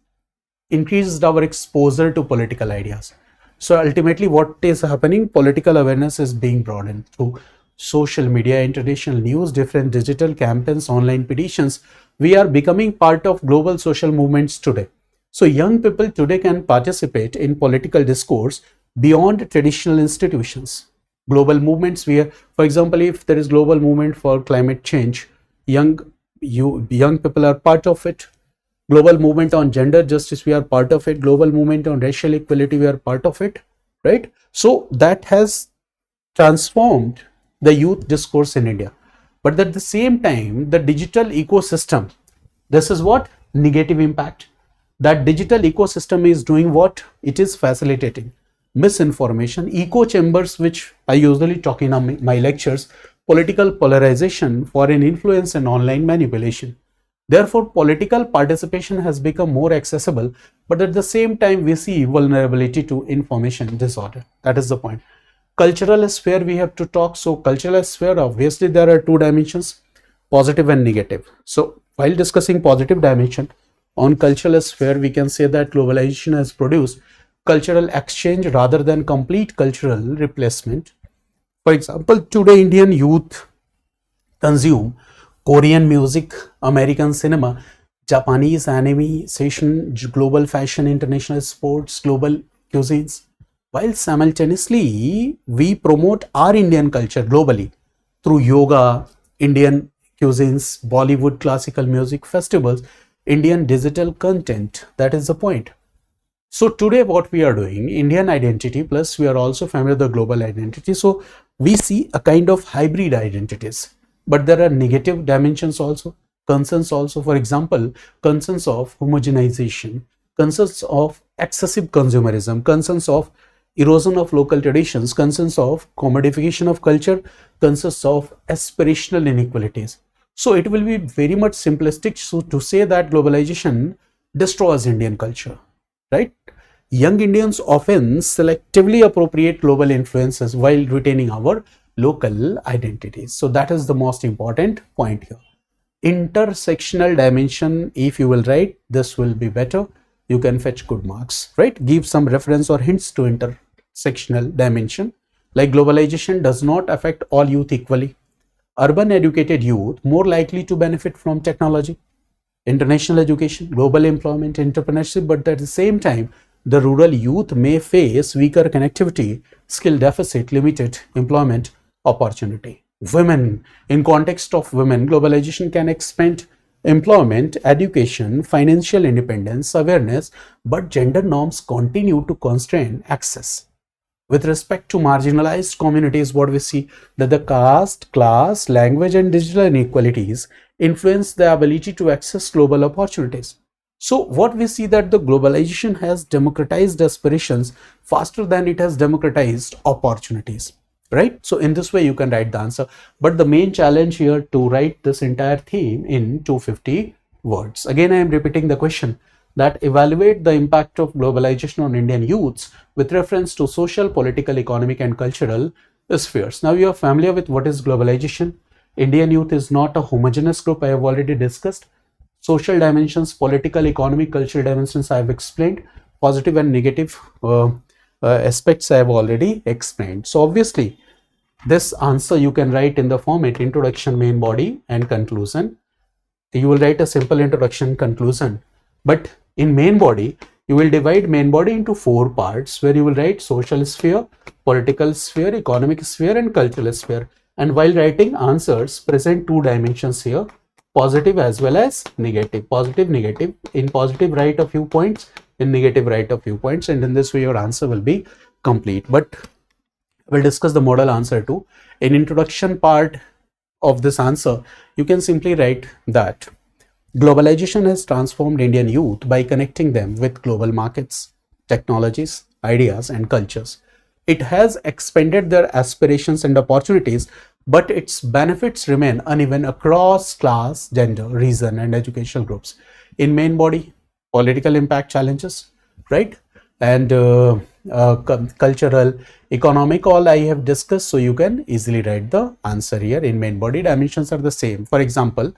increased our exposure to political ideas. So ultimately what is happening? Political awareness is being broadened through social media, international news, different digital campaigns, online petitions. We are becoming part of global social movements today. So young people today can participate in political discourse beyond traditional institutions. Global movements, for example, if there is global movement for climate change, young people are part of it. Global movement on gender justice, we are part of it. Global movement on racial equality, we are part of it, right? So that has transformed the youth discourse in India. But at the same time, the digital ecosystem, this is what? Negative impact. That digital ecosystem is doing what? It is facilitating misinformation, echo chambers, which I usually talk in my lectures, political polarization, foreign influence, and online manipulation. Therefore, political participation has become more accessible, but at the same time, we see vulnerability to information disorder. That is the point. Cultural sphere, we have to talk. So, cultural sphere, obviously, there are two dimensions, positive and negative. So, while discussing positive dimension, on cultural sphere, we can say that globalization has produced cultural exchange rather than complete cultural replacement. For example, today Indian youth consume Korean music, American cinema, Japanese animation, global fashion, international sports, global cuisines, while simultaneously we promote our Indian culture globally through yoga, Indian cuisines, Bollywood classical music festivals, Indian digital content. That is the point. So today what we are doing, Indian identity plus we are also familiar with the global identity. So we see a kind of hybrid identities. But there are negative dimensions also, concerns also. For example, concerns of homogenization, concerns of excessive consumerism, concerns of erosion of local traditions, concerns of commodification of culture, concerns of aspirational inequalities. So it will be very much simplistic to say that globalization destroys Indian culture, right? Young Indians often selectively appropriate global influences while retaining our local identities. So that is the most important point here. Intersectional dimension, if you will write, this will be better. You can fetch good marks, right? Give some reference or hints to intersectional dimension. Like globalization does not affect all youth equally. Urban educated youth more likely to benefit from technology, international education, global employment, entrepreneurship, but at the same time, the rural youth may face weaker connectivity, skill deficit, limited employment opportunity. Women, in context of women, globalization can expand employment, education, financial independence, awareness, but gender norms continue to constrain access. With respect to marginalized communities, what we see that the caste, class, language, and digital inequalities influence the ability to access global opportunities. So what we see that the globalization has democratized aspirations faster than it has democratized opportunities, right? So in this way you can write the answer, but the main challenge here to write this entire theme in 250 words. Again, I am repeating the question, that evaluate the impact of globalization on Indian youths with reference to social, political, economic, and cultural spheres. Now you are familiar with what is globalization. Indian youth is not a homogeneous group, I have already discussed. Social dimensions, political, economic, cultural dimensions I have explained. Positive and negative aspects I have already explained. So obviously this answer you can write in the format introduction, main body, and conclusion. You will write a simple introduction, conclusion, but in main body you will divide main body into 4 parts, where you will write social sphere, political sphere, economic sphere, and cultural sphere. And while writing answers, present 2 dimensions here, positive as well as negative. Positive, negative. In positive, write a few points. In negative, write a few points. And in this way your answer will be complete. But we'll discuss the model answer too. In introduction part of this answer, you can simply write that globalization has transformed Indian youth by connecting them with global markets, technologies, ideas, and cultures. It has expanded their aspirations and opportunities, but its benefits remain uneven across class, gender, region, and educational groups. In main body, political impact challenges, right? And cultural, economic, all I have discussed, so you can easily write the answer here. In main body, dimensions are the same. For example,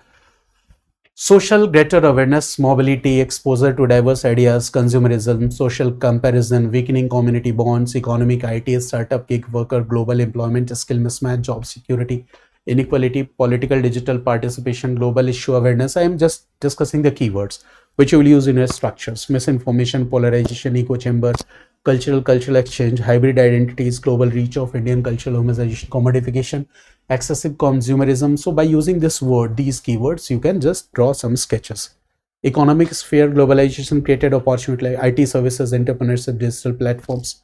social, greater awareness, mobility, exposure to diverse ideas, consumerism, social comparison, weakening community bonds, economic, IT, startup, gig worker, global employment, skill mismatch, job security, inequality, political, digital participation, global issue awareness. I am just discussing the keywords which you will use in your structures. Misinformation, polarization, echo chambers, cultural exchange, hybrid identities, global reach of Indian cultural homogenization, commodification, excessive consumerism. So by using this word, these keywords, you can just draw some sketches. Economic sphere, globalization created opportunity like IT services, entrepreneurship, digital platforms.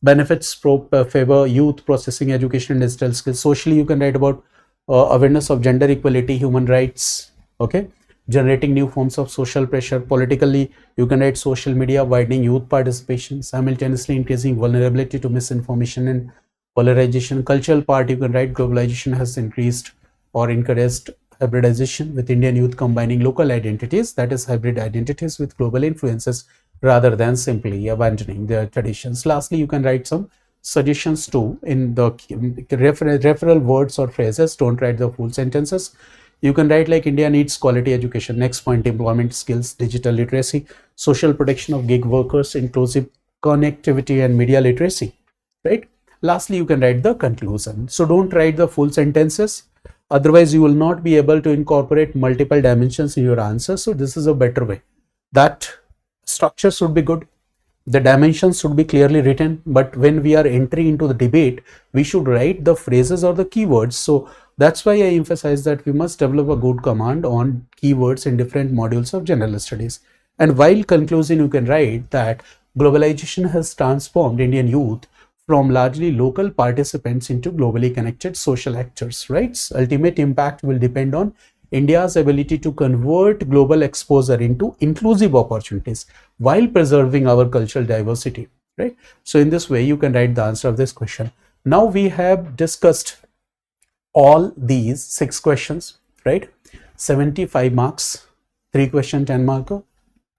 Benefits favor youth, processing, education, and digital skills. Socially, you can write about awareness of gender equality, human rights, okay, generating new forms of social pressure. Politically, you can write social media, widening youth participation, simultaneously increasing vulnerability to misinformation and polarization. Cultural part, you can write globalization has increased or encouraged hybridization, with Indian youth combining local identities, that is hybrid identities, with global influences rather than simply abandoning their traditions. Lastly, you can write some suggestions too in the referral words or phrases. Don't write the full sentences. You can write like India needs quality education. Next point, employment skills, digital literacy, social protection of gig workers, inclusive connectivity, and media literacy, right? Lastly, you can write the conclusion. So don't write the full sentences, otherwise you will not be able to incorporate multiple dimensions in your answer. So this is a better way. That structure should be good, the dimensions should be clearly written, but when we are entering into the debate, we should write the phrases or the keywords. So that's why I emphasize that we must develop a good command on keywords in different modules of general studies. And while concluding, you can write that globalization has transformed Indian youth from largely local participants into globally connected social actors, right? Ultimate impact will depend on India's ability to convert global exposure into inclusive opportunities while preserving our cultural diversity, right? So in this way, you can write the answer of this question. Now we have discussed all these 6 questions, right? 75 marks, 3 question 10 marker,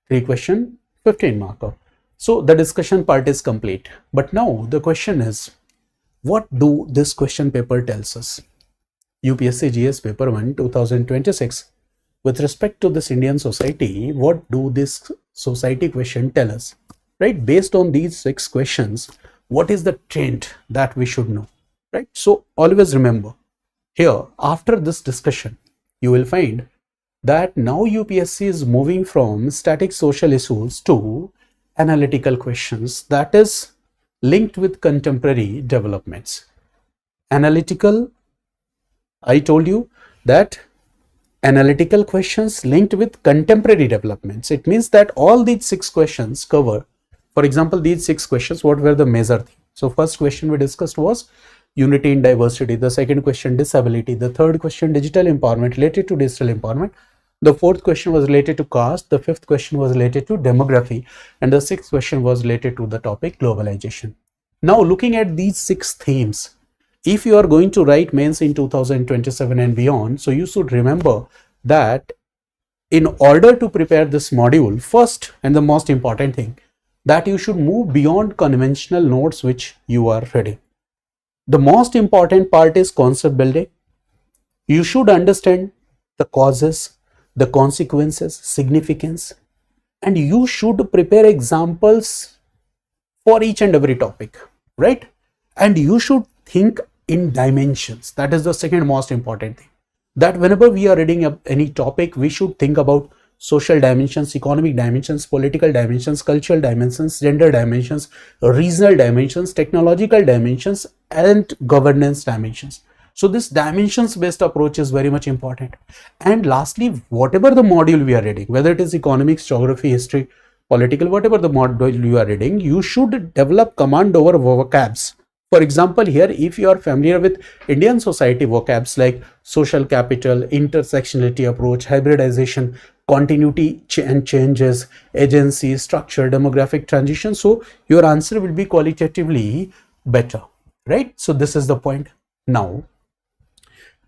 3 question 15 marker. So the discussion part is complete. But now the question is, What do this question paper tells us? UPSC GS paper 1 2026. With respect to this Indian society, what do this society question tell us? Right? Based on these 6 questions, what is the trend that we should know? Right? So always remember, here after this discussion, you will find that now UPSC is moving from static social issues to analytical questions, that is linked with contemporary developments. Analytical, I told you that analytical questions linked with contemporary developments. It means that all these 6 questions cover, for example, these 6 questions, what were the major themes? So first question we discussed was unity in diversity. The second question, disability. The third question, digital empowerment, related to digital empowerment. The fourth question was related to caste. The fifth question was related to demography. And the sixth question was related to the topic globalization. Now looking at these 6 themes, if you are going to write mains in 2027 and beyond, so you should remember that in order to prepare this module, first and the most important thing, that you should move beyond conventional notes which you are reading. The most important part is concept building. You should understand the causes, the consequences, significance, and you should prepare examples for each and every topic, right? And you should think in dimensions. That is the second most important thing. That whenever we are reading any topic, we should think about social dimensions, economic dimensions, political dimensions, cultural dimensions, gender dimensions, regional dimensions, technological dimensions, and governance dimensions. So this dimensions based approach is very much important. And lastly, whatever the module we are reading, whether it is economics, geography, history, political, whatever the module you are reading, you should develop command over vocabs. For example, here, if you are familiar with Indian society vocabs like social capital, intersectionality approach, hybridization, continuity and changes, agency, structure, demographic transition, so your answer will be qualitatively better, right? So this is the point. Now,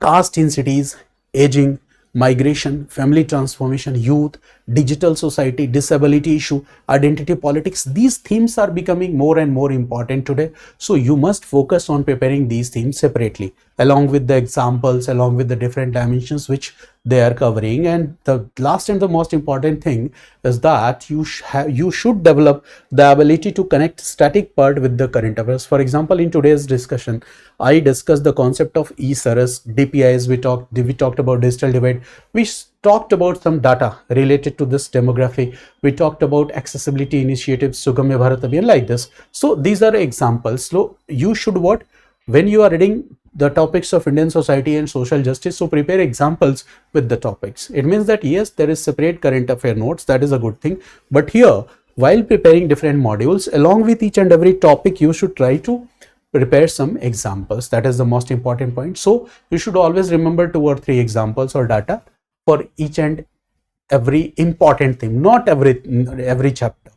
caste in cities, aging, migration, family transformation, youth, digital society, disability issue, identity politics, these themes are becoming more and more important today. So you must focus on preparing these themes separately, along with the examples, along with the different dimensions which they are covering. And the last and the most important thing is that you should develop the ability to connect static part with the current affairs. For example, in today's discussion, I discussed the concept of e-Saras, DPIs, we talked about digital divide, we talked about some data related to this demography, we talked about accessibility initiatives, Sugamya Bharat Abhiyan, like this. So these are examples. So you should what? When you are reading the topics of Indian society and social justice, so prepare examples with the topics. It means that yes, there is separate current affair notes, that is a good thing. But here, while preparing different modules, along with each and every topic, you should try to prepare some examples. That is the most important point. So you should always remember 2 or 3 examples or data for each and every important theme, not every chapter.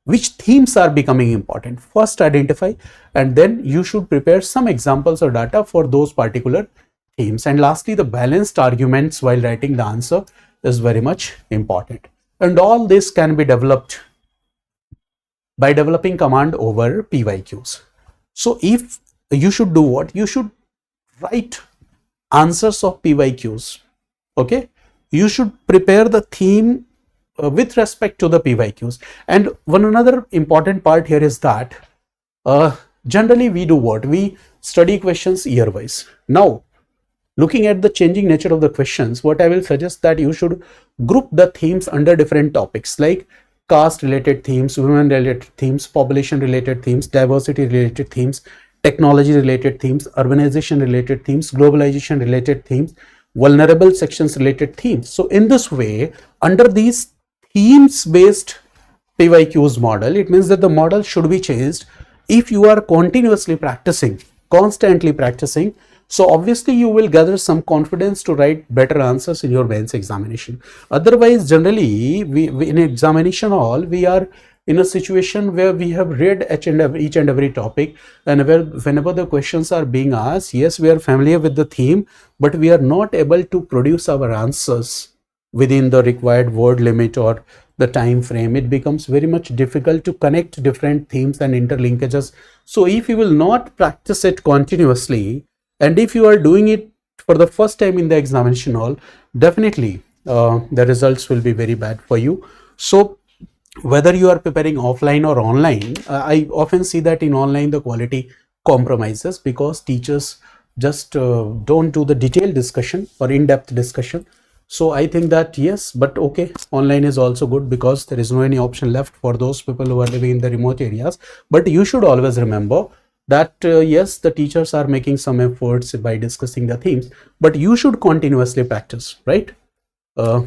Which themes are becoming important? First identify, and then you should prepare some examples or data for those particular themes. And lastly, the balanced arguments while writing the answer is very much important. And all this can be developed by developing command over PYQs. So if you should do what? You should write answers of PYQs. Okay. You should prepare the theme with respect to the PYQs. And one another important part here is that generally we do what? We study questions year wise. Now, looking at the changing nature of the questions, what I will suggest that you should group the themes under different topics like caste related themes, women related themes, population related themes, diversity related themes, technology related themes, urbanization related themes, globalization related themes, vulnerable sections related themes. So in this way, under these themes based PYQs model, it means that the model should be changed if you are continuously practicing, constantly practicing. So obviously you will gather some confidence to write better answers in your mains examination. Otherwise, generally we in examination hall, we are in a situation where we have read each and every topic, and whenever the questions are being asked, yes, we are familiar with the theme, but we are not able to produce our answers within the required word limit or the time frame, it becomes very much difficult to connect different themes and interlinkages. So if you will not practice it continuously, and if you are doing it for the first time in the examination hall, definitely the results will be very bad for you. So whether you are preparing offline or online, I often see that in online the quality compromises because teachers just don't do the detailed discussion or in-depth discussion. So I think that yes, but okay, online is also good because there is no any option left for those people who are living in the remote areas. But you should always remember that yes, the teachers are making some efforts by discussing the themes, but you should continuously practice, right?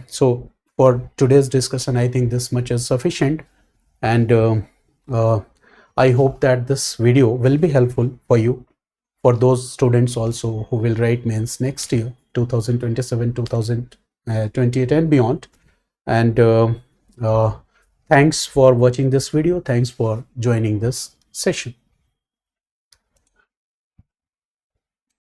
So for today's discussion, I think this much is sufficient, and uh, I hope that this video will be helpful for you, for those students also who will write mains next year, 2027, 2028 and beyond. And uh, thanks for watching this video. Thanks for joining this session.